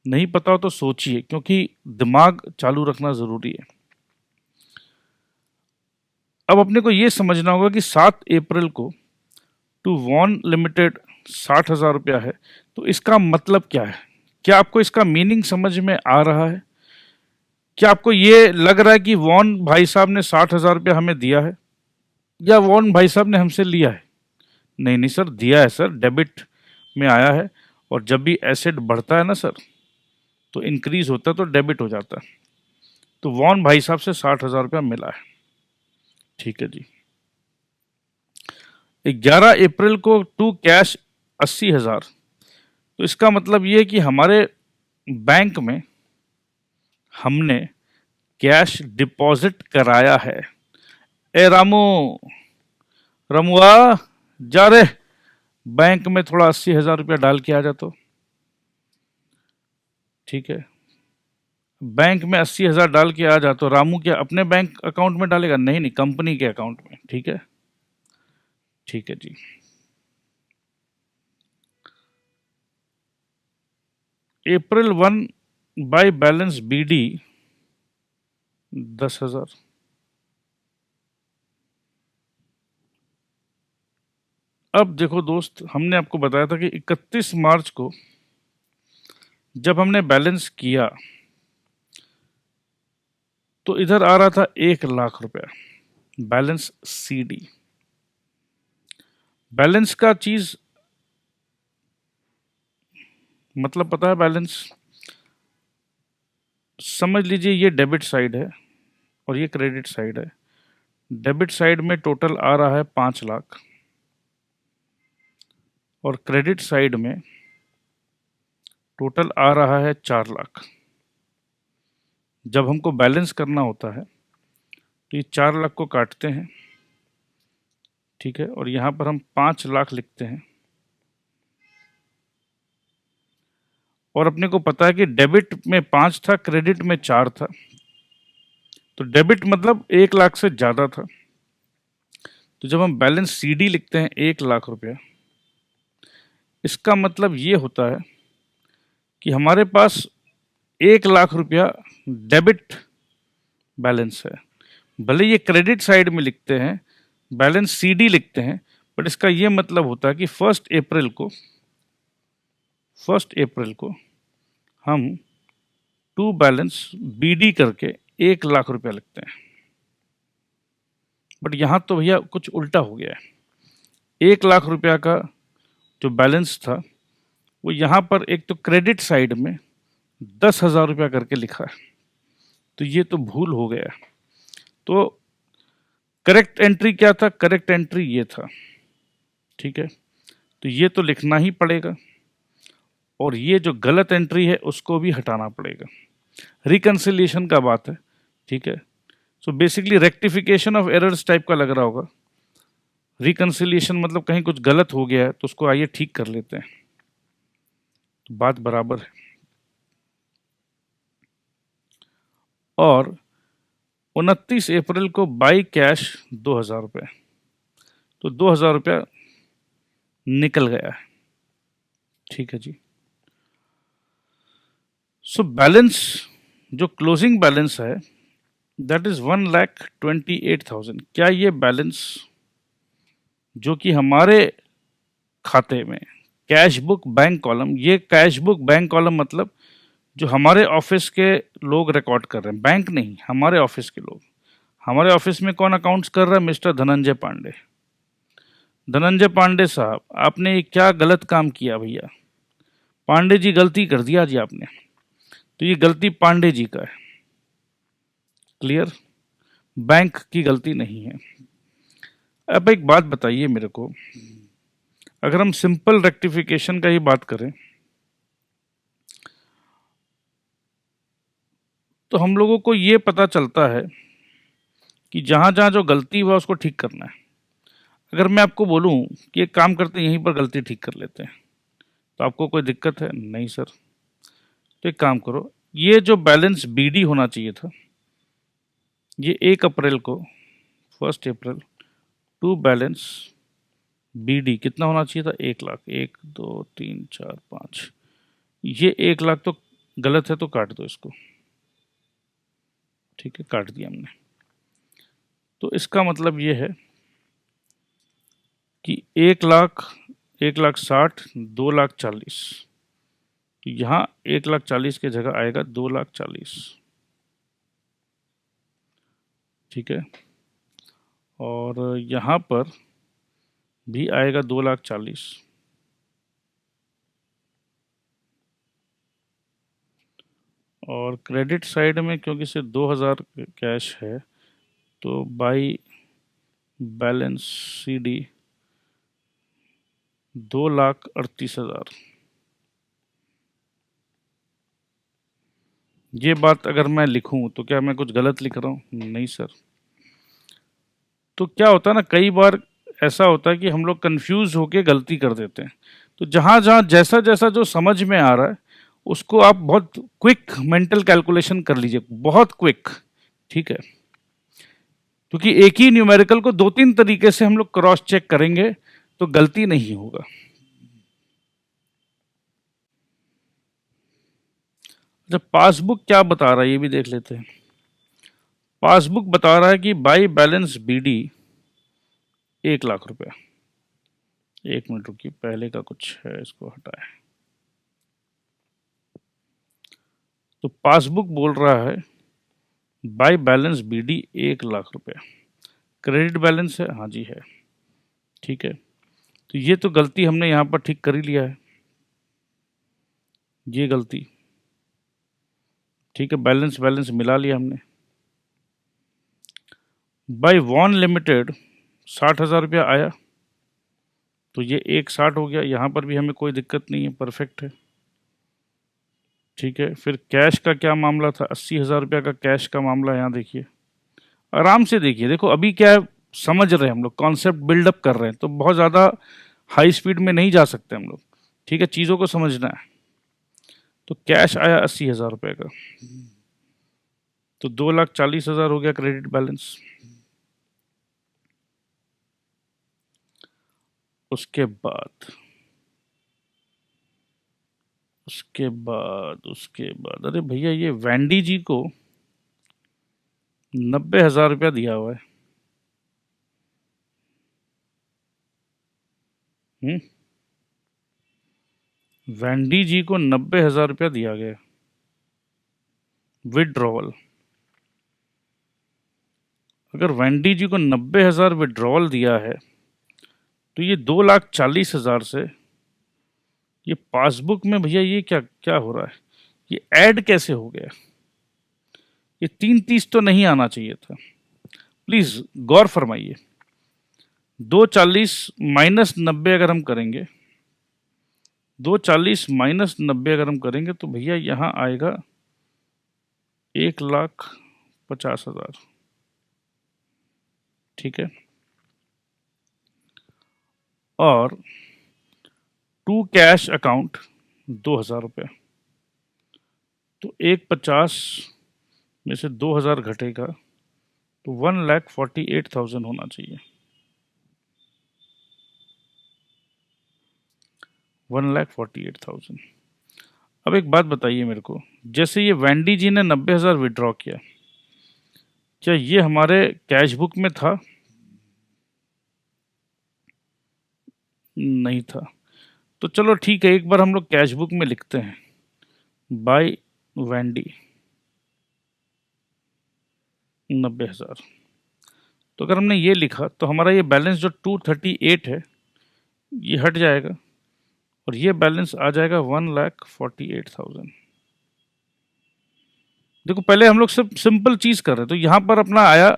A: नहीं पता हो तो सोचिए, क्योंकि दिमाग चालू रखना ज़रूरी है. अब अपने को ये समझना होगा कि 7 अप्रैल को टू वॉन लिमिटेड 60,000 रुपया है, तो इसका मतलब क्या है. क्या आपको इसका मीनिंग समझ में आ रहा है? क्या आपको ये लग रहा है कि वॉन भाई साहब ने 60,000 रुपया हमें दिया है, या वॉन भाई साहब ने हमसे लिया है? नहीं नहीं सर, दिया है सर, डेबिट में आया है. और जब भी एसेट बढ़ता है ना सर, तो इंक्रीज होता है तो डेबिट हो जाता है. तो वॉन भाई साहब से 60,000 रुपया मिला है. ठीक है जी. 11 अप्रैल को टू कैश 80,000. तो इसका मतलब ये है कि हमारे बैंक में हमने कैश डिपॉजिट कराया है. ए रामू, रमुआ जा रे, बैंक में थोड़ा 80,000 रुपया डाल के आ जा. तो ठीक है, बैंक में 80,000 डाल के आ जा. तो रामू क्या अपने बैंक अकाउंट में डालेगा? नहीं नहीं, कंपनी के अकाउंट में. ठीक है, ठीक है जी. अप्रैल 1 बाय बैलेंस बीडी 10,000. अब देखो दोस्त, हमने आपको बताया था कि 31 मार्च को जब हमने बैलेंस किया तो इधर आ रहा था 1,00,000 रुपया बैलेंस सीडी. बैलेंस का चीज मतलब पता है? बैलेंस समझ लीजिए, ये डेबिट साइड है और ये क्रेडिट साइड है. डेबिट साइड में टोटल आ रहा है 5 लाख और क्रेडिट साइड में टोटल आ रहा है 4 लाख. जब हमको बैलेंस करना होता है तो ये 4 लाख को काटते हैं, ठीक है, और यहाँ पर हम 5 लाख लिखते हैं. और अपने को पता है कि डेबिट में 5 था, क्रेडिट में 4 था. तो डेबिट मतलब 1,00,000 से ज़्यादा था. तो जब हम बैलेंस सीडी लिखते हैं 1,00,000 रुपया, इसका मतलब ये होता है कि हमारे पास 1,00,000 रुपया डेबिट बैलेंस है. भले ये क्रेडिट साइड में लिखते हैं, बैलेंस सीडी लिखते हैं, बट इसका ये मतलब होता है कि 1 अप्रैल को हम टू बैलेंस बीडी करके 1,00,000 रुपया लिखते हैं. बट यहाँ तो भैया कुछ उल्टा हो गया है. 1,00,000 रुपया का जो बैलेंस था वो यहाँ पर एक तो क्रेडिट साइड में 10,000 रुपया करके लिखा है, तो ये तो भूल हो गया। तो करेक्ट एंट्री क्या था? करेक्ट एंट्री ये था, ठीक है। तो ये तो लिखना ही पड़ेगा, और ये जो गलत एंट्री है उसको भी हटाना पड़ेगा। रिकंसिलिएशन का बात है, ठीक है। So basically rectification of errors type का लग रहा होगा। रिकंसिलिएशन मतलब कहीं कुछ गलत हो गया है तो उसको आइए ठीक कर लेते हैं, तो बात बराबर है। और 29 अप्रैल को बाई कैश 2,000 रुपये, तो 2,000 रुपया निकल गया है, ठीक है जी। सो बैलेंस, जो क्लोजिंग बैलेंस है, दैट इज 1,28,000। क्या ये बैलेंस जो कि हमारे खाते में कैश बुक बैंक कॉलम, ये कैश बुक बैंक कॉलम मतलब जो हमारे ऑफिस के लोग रिकॉर्ड कर रहे हैं, बैंक नहीं, हमारे ऑफिस के लोग। हमारे ऑफिस में कौन अकाउंट्स कर रहा है? मिस्टर धनंजय पांडे। धनंजय पांडे साहब, आपने ये क्या गलत काम किया भैया? पांडे जी गलती कर दिया जी आपने, तो ये गलती पांडे जी का है। क्लियर? बैंक की गलती नहीं है। अब एक बात बताइए मेरे को, अगर हम सिंपल रेक्टिफिकेशन का ही बात करें तो हम लोगों को ये पता चलता है कि जहाँ जहाँ जो गलती हुआ उसको ठीक करना है। अगर मैं आपको बोलूँ कि एक काम करते हैं, यहीं पर गलती ठीक कर लेते हैं, तो आपको कोई दिक्कत है? नहीं सर। तो एक काम करो, ये जो बैलेंस बीडी होना चाहिए था, ये 1 अप्रैल को, 1 अप्रैल टू बैलेंस बीडी कितना होना चाहिए था? 1,00,000। 1 2 3 4 5, ये 1,00,000 तो गलत है, तो काट दो इसको, ठीक है, काट दिया हमने। तो इसका मतलब ये है कि 1,00,000, 1,60,000, 2,40,000, तो यहाँ 1,40,000 की जगह आएगा 2,40,000, ठीक है। और यहाँ पर भी आएगा 2,40,000, और क्रेडिट साइड में क्योंकि सिर्फ 2,000 कैश है, तो बाई बैलेंस सीडी 2,38,000। ये बात अगर मैं लिखूं तो क्या मैं कुछ गलत लिख रहा हूँ? नहीं सर। तो क्या होता है ना, कई बार ऐसा होता है कि हम लोग कंफ्यूज होके गलती कर देते हैं। तो जहाँ जहाँ जैसा जैसा जो समझ में आ रहा है उसको आप बहुत क्विक मेंटल कैलकुलेशन कर लीजिए, बहुत क्विक, ठीक है। क्योंकि एक ही न्यूमेरिकल को 2-3 तरीके से हम लोग क्रॉस चेक करेंगे तो गलती नहीं होगा। जब पासबुक क्या बता रहा है ये भी देख लेते हैं। पासबुक बता रहा है कि बाई बैलेंस बीडी 1,00,000 रुपया। 1 मिनट रुकिए, पहले का कुछ है, इसको हटाए। तो पासबुक बोल रहा है बाई बैलेंस बीडी 1,00,000 रुपया। क्रेडिट बैलेंस है, हाँ जी है, ठीक है। तो ये तो गलती हमने यहाँ पर ठीक कर ही लिया है, ये गलती, ठीक है। बैलेंस बैलेंस मिला लिया हमने। बाई वॉन लिमिटेड 60,000 रुपया आया, तो ये 1,60 हो गया। यहाँ पर भी हमें कोई दिक्कत नहीं है, परफेक्ट है, ठीक है। फिर कैश का क्या मामला था? 80,000 रुपया का कैश का मामला। यहाँ देखिए, आराम से देखिए, देखो अभी क्या है, समझ रहे हैं हम लोग, कॉन्सेप्ट बिल्डअप कर रहे हैं, तो बहुत ज़्यादा हाई स्पीड में नहीं जा सकते हम लोग, ठीक है, चीज़ों को समझना है। तो कैश आया 80,000 रुपये का, तो 2,40,000 हो गया क्रेडिट बैलेंस। उसके बाद अरे भैया, ये वैंडी जी को 90,000 रुपया दिया हुआ है। वैंडी जी को 90,000 रुपया दिया गया विड्रॉवल। अगर वैंडी जी को 90,000 विड्रॉवल दिया है, तो ये 2,40,000 से, ये पासबुक में भैया ये क्या क्या हो रहा है? ये ऐड कैसे हो गया? ये 330 तो नहीं आना चाहिए था। प्लीज गौर फरमाइए। 240 माइनस 90 अगर हम करेंगे, 240 माइनस 90 अगर हम करेंगे तो भैया यहां आएगा 1,50,000। ठीक है, और टू कैश अकाउंट 2,000 रुपये, तो 1,50 में से 2,000 घटेगा तो 1,48,000 होना चाहिए। 1,48,000। अब एक बात बताइए मेरे को, जैसे ये वैंडी जी ने 90,000 विड्रॉ किया, क्या ये हमारे कैश बुक में था? नहीं था। तो चलो ठीक है, एक बार हम लोग कैश बुक में लिखते हैं, बाय वैंडी 90,000। तो अगर हमने ये लिखा तो हमारा ये बैलेंस जो 238 है ये हट जाएगा और ये बैलेंस आ जाएगा 1,48,000। देखो पहले हम लोग सब सिंपल चीज कर रहे, तो यहां पर अपना आया,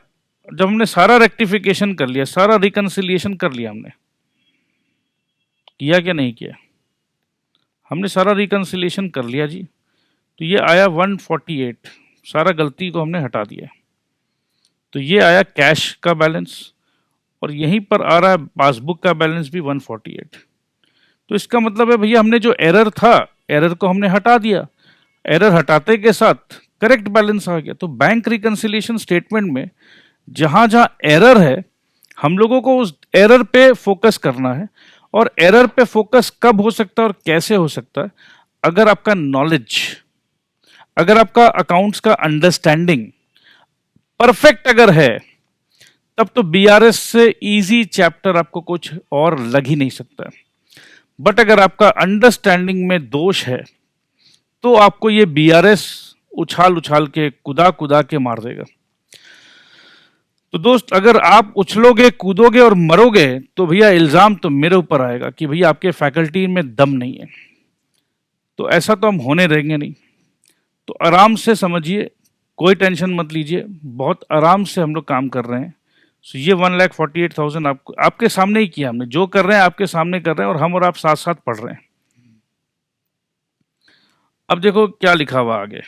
A: जब हमने सारा रेक्टिफिकेशन कर लिया, सारा रिकंसिलिएशन कर लिया, हमने किया क्या नहीं किया? हमने सारा रिकंसिलिएशन कर लिया जी। तो ये आया 148, सारा गलती को हमने हटा दिया। तो ये आया कैश का बैलेंस और यहीं पर आ रहा है पासबुक का बैलेंस भी 148। तो इसका मतलब है भैया हमने जो एरर था, एरर को हमने हटा दिया, एरर हटाते के साथ करेक्ट बैलेंस आ गया। तो बैंक रिकंसिलिएशन स्टेटमेंट में जहां जहां एरर है, हम लोगों को उस एरर पे फोकस करना है। और एरर पे फोकस कब हो सकता है और कैसे हो सकता है? अगर आपका नॉलेज, अगर आपका अकाउंट्स का अंडरस्टैंडिंग परफेक्ट अगर है, तब तो बीआरएस से इजी चैप्टर आपको कुछ और लग ही नहीं सकता। बट अगर आपका अंडरस्टैंडिंग में दोष है तो आपको ये बीआरएस उछाल उछाल के, कुदा कुदा के मार देगा। तो दोस्त, अगर आप उछलोगे, कूदोगे और मरोगे तो भैया इल्जाम तो मेरे ऊपर आएगा कि भैया आपके फैकल्टी में दम नहीं है। तो ऐसा तो हम होने देंगे नहीं। तो आराम से समझिए, कोई टेंशन मत लीजिए, बहुत आराम से हम लोग काम कर रहे हैं। सो ये 1,48,000 आपको, आपके सामने ही किया हमने, जो कर रहे हैं आपके सामने कर रहे हैं और हम और आप साथ साथ पढ़ रहे हैं। अब देखो क्या लिखा हुआ आगे।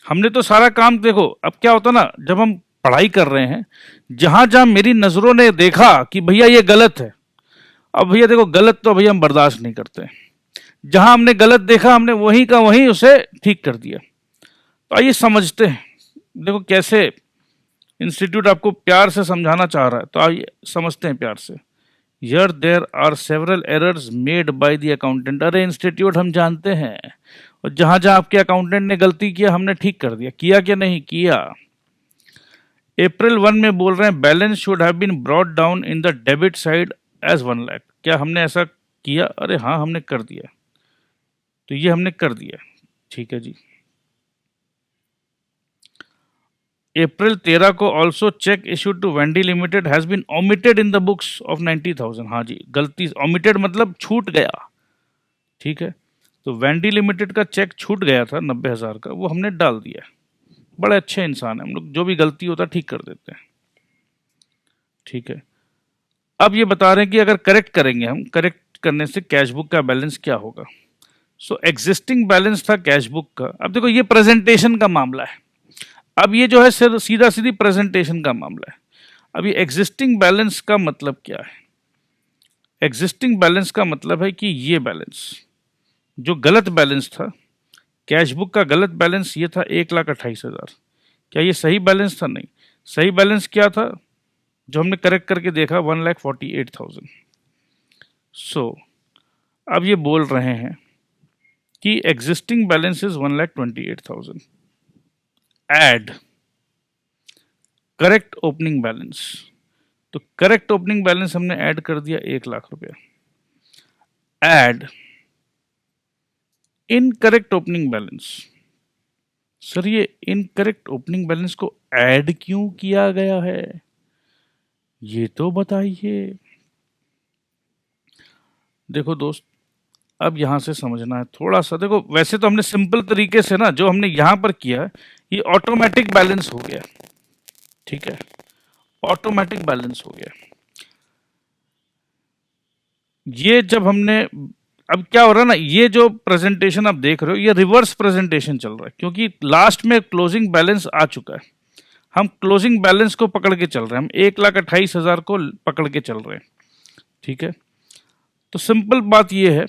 A: हमने तो सारा काम, देखो अब क्या होता ना, जब हम पढ़ाई कर रहे हैं, जहां जहां मेरी नजरों ने देखा कि भैया ये गलत है, अब भैया देखो गलत तो भैया हम बर्दाश्त नहीं करते। जहां हमने गलत देखा हमने वहीं का वहीं उसे ठीक कर दिया। तो आइए समझते हैं, देखो कैसे इंस्टीट्यूट आपको प्यार से समझाना चाह रहा है। तो आइए समझते हैं प्यार से। Here there are several errors made by the accountant। अरे इंस्टीट्यूट हम जानते हैं, और जहां जहां आपके अकाउंटेंट ने गलती किया हमने ठीक कर दिया। किया क्या नहीं किया? April 1 में बोल रहे हैं balance should have been brought down in the debit side as 1 lakh. क्या हमने ऐसा किया? अरे हाँ, हमने कर दिया। तो ये हमने कर दिया, ठीक है जी। April 13 को also cheque issued to Wendy limited has been omitted in the books of 90,000। हाँ जी, गलती, ओमिटेड मतलब छूट गया, ठीक है। तो वेंडी लिमिटेड का चेक छूट गया था 90,000 का, वो हमने डाल दिया। बड़े अच्छे इंसान हैं हम लोग, जो भी गलती होता है ठीक कर देते हैं, ठीक है। अब ये बता रहे हैं कि अगर करेक्ट करेंगे हम, करेक्ट करने से कैश बुक का बैलेंस क्या होगा। सो एग्जिस्टिंग बैलेंस था कैश बुक का। अब देखो ये प्रेजेंटेशन का मामला है, अब ये जो है सीधा सीधी प्रेजेंटेशन का मामला है। अब ये एग्जिस्टिंग बैलेंस का मतलब क्या है? एग्जिस्टिंग बैलेंस का मतलब है कि ये बैलेंस जो गलत बैलेंस था, कैश बुक का गलत बैलेंस ये था 1,28,000। क्या ये सही बैलेंस था? नहीं। सही बैलेंस क्या था जो हमने करेक्ट करके देखा? 1,48,000। सो अब ये बोल रहे हैं कि existing balance is 1,28,000, add correct opening balance. तो करेक्ट ओपनिंग बैलेंस हमने ऐड कर दिया 1,00,000 रुपया। Add incorrect opening balance. Sir ये इनकरेक्ट ओपनिंग बैलेंस को ऐड क्यों किया गया है, ये तो बताइए। देखो दोस्त, अब यहाँ से समझना है थोड़ा सा। देखो वैसे तो हमने सिंपल तरीके से ना जो हमने यहाँ पर किया है ये ऑटोमेटिक बैलेंस हो गया, ठीक है, ऑटोमेटिक बैलेंस हो गया। ये जब हमने, अब क्या हो रहा है ना, ये जो प्रेजेंटेशन आप देख रहे हो ये रिवर्स प्रेजेंटेशन चल रहा है, क्योंकि लास्ट में क्लोजिंग बैलेंस आ चुका है। हम क्लोजिंग बैलेंस को पकड़ के चल रहे हैं, हम 1,28,000 को पकड़ के चल रहे हैं, ठीक है। तो सिंपल बात ये है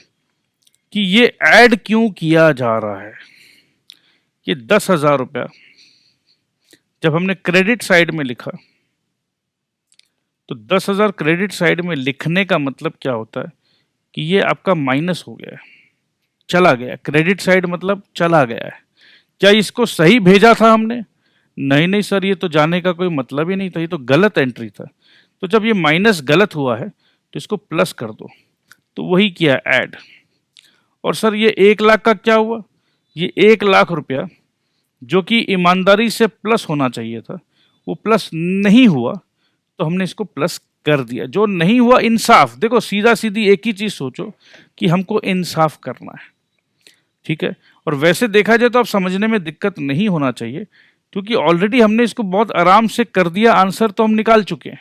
A: कि ये ऐड क्यों किया जा रहा है। ये 10,000 रुपया जब हमने क्रेडिट साइड में लिखा तो 10,000 क्रेडिट साइड में लिखने का मतलब क्या होता है कि ये आपका माइनस हो गया है, चला गया। क्रेडिट साइड मतलब चला गया है। क्या इसको सही भेजा था हमने? नहीं नहीं सर, ये तो जाने का कोई मतलब ही नहीं था, ये तो गलत एंट्री था। तो जब ये माइनस गलत हुआ है तो इसको प्लस कर दो, तो वही किया ऐड। और सर ये 1,00,000 का क्या हुआ? ये 1,00,000 रुपया जो कि ईमानदारी से प्लस होना चाहिए था वो प्लस नहीं हुआ, तो हमने इसको प्लस कर दिया। जो नहीं हुआ इंसाफ, देखो सीधा सीधी एक ही चीज सोचो कि हमको इंसाफ करना है, ठीक है। और वैसे देखा जाए तो अब समझने में दिक्कत नहीं होना चाहिए, क्योंकि ऑलरेडी हमने इसको बहुत आराम से कर दिया। आंसर तो हम निकाल चुके हैं।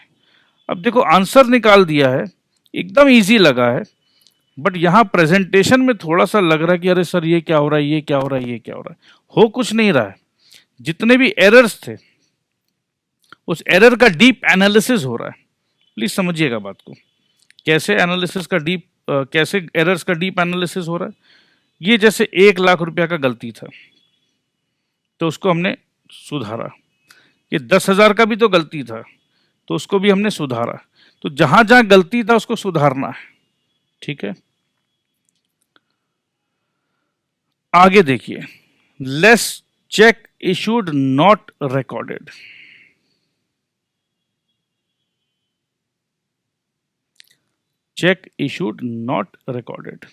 A: अब देखो आंसर निकाल दिया है, एकदम इजी लगा है, बट यहाँ प्रेजेंटेशन में थोड़ा सा लग रहा है कि अरे सर ये क्या हो रहा है, ये क्या हो रहा है, ये क्या हो रहा है। हो कुछ नहीं रहा है। जितने भी एरर्स थे उस एरर का डीप एनालिसिस हो रहा है। प्लीज समझिएगा बात को, कैसे एनालिसिस का डीप, कैसे एरर्स का डीप एनालिसिस हो रहा है। ये जैसे 1,00,000 रुपया का गलती था तो उसको हमने सुधारा। ये 10,000 का भी तो गलती था तो उसको भी हमने सुधारा। तो जहां जहां गलती था उसको सुधारना है, ठीक है। आगे देखिए, less check issued not recorded. Check issued not recorded,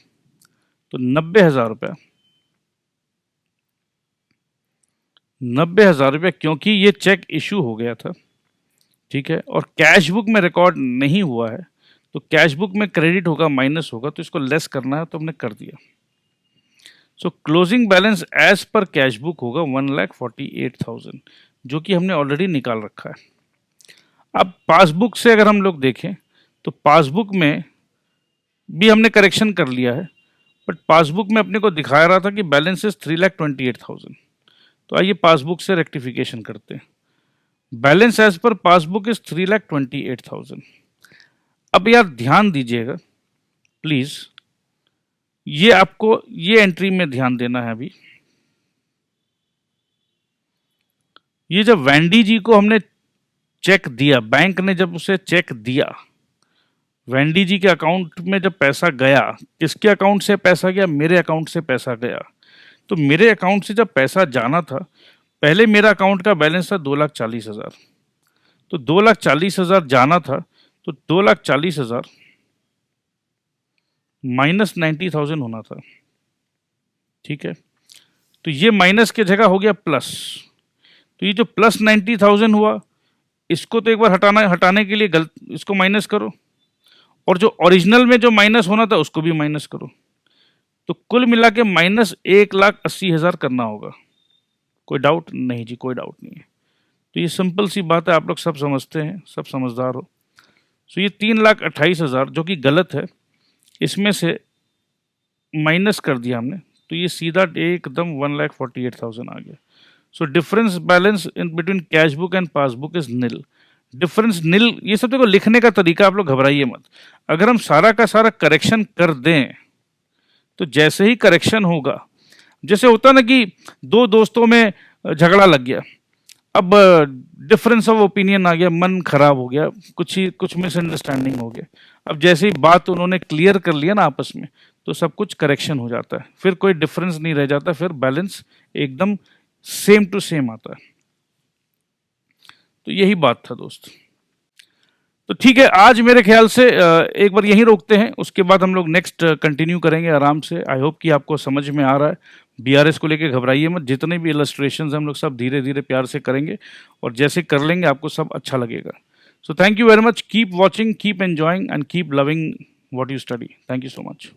A: तो 90,000 रुपया, 90,000 रुपया, क्योंकि ये चेक इशू हो गया था, ठीक है, और कैश बुक में रिकॉर्ड नहीं हुआ है, तो कैश बुक में क्रेडिट होगा, माइनस होगा, तो इसको लेस करना है, तो हमने कर दिया। So closing balance as per cash book होगा 1,48,000, जो कि हमने ऑलरेडी निकाल रखा है। अब पासबुक से अगर हम लोग देखें तो पासबुक में भी हमने करेक्शन कर लिया है, बट पासबुक में अपने को दिखा रहा था कि बैलेंस इज 3,28,000। तो आइए पासबुक से रेक्टिफिकेशन करते हैं। Balance as per passbook is 3,28,000। अब यार ध्यान दीजिएगा प्लीज, ये आपको ये एंट्री में ध्यान देना है। अभी ये जब वैंडी जी को हमने चेक दिया, बैंक ने जब उसे चेक दिया, वैंडी जी के अकाउंट में जब पैसा गया, किसके अकाउंट से पैसा गया? मेरे अकाउंट से पैसा गया। तो मेरे अकाउंट से जब पैसा जाना था, पहले मेरा अकाउंट का बैलेंस था 2,40,000, तो 2,40,000 जाना था, तो 2,40,000 माइनस 90,000 होना था, ठीक है। तो ये माइनस की जगह हो गया प्लस। तो ये जो प्लस 90,000 हुआ, इसको तो एक बार हटाने के लिए इसको माइनस करो, और जो ओरिजिनल में जो माइनस होना था उसको भी माइनस करो। तो कुल मिला के माइनस 1,80,000 करना होगा। कोई डाउट नहीं जी, कोई डाउट नहीं है। तो ये सिंपल सी बात है, आप लोग सब समझते हैं, सब समझदार हो। सो ये 3,28,000 जो कि गलत है, इसमें से माइनस कर दिया हमने, तो ये सीधा एकदम 1,48,000 आ गया। So difference balance in between cash book and passbook is nil. Difference nil, ये सब देखो लिखने का तरीका, आप लोग घबराइए मत। अगर हम सारा का सारा करेक्शन कर दें तो जैसे ही करेक्शन होगा, जैसे होता ना कि दो दोस्तों में झगड़ा लग गया, अब डिफरेंस ऑफ ओपिनियन आ गया, मन खराब हो गया, कुछ मिसअंडरस्टैंडिंग हो गया। अब जैसे ही बात उन्होंने क्लियर कर लिया ना आपस में, तो सब कुछ करेक्शन हो जाता है, फिर कोई डिफरेंस नहीं रह जाता, फिर बैलेंस एकदम सेम टू सेम आता है। तो यही बात था दोस्त। तो ठीक है, आज मेरे ख्याल से एक बार यहीं रोकते हैं, उसके बाद हम लोग नेक्स्ट कंटिन्यू करेंगे आराम से। आई होप कि आपको समझ में आ रहा है। बीआरएस को लेके घबराइए मत, जितने भी इलस्ट्रेशंस हम लोग सब धीरे धीरे प्यार से करेंगे, और जैसे कर लेंगे आपको सब अच्छा लगेगा। So thank you very much, keep watching, keep enjoying and keep loving what you study. Thank you so much.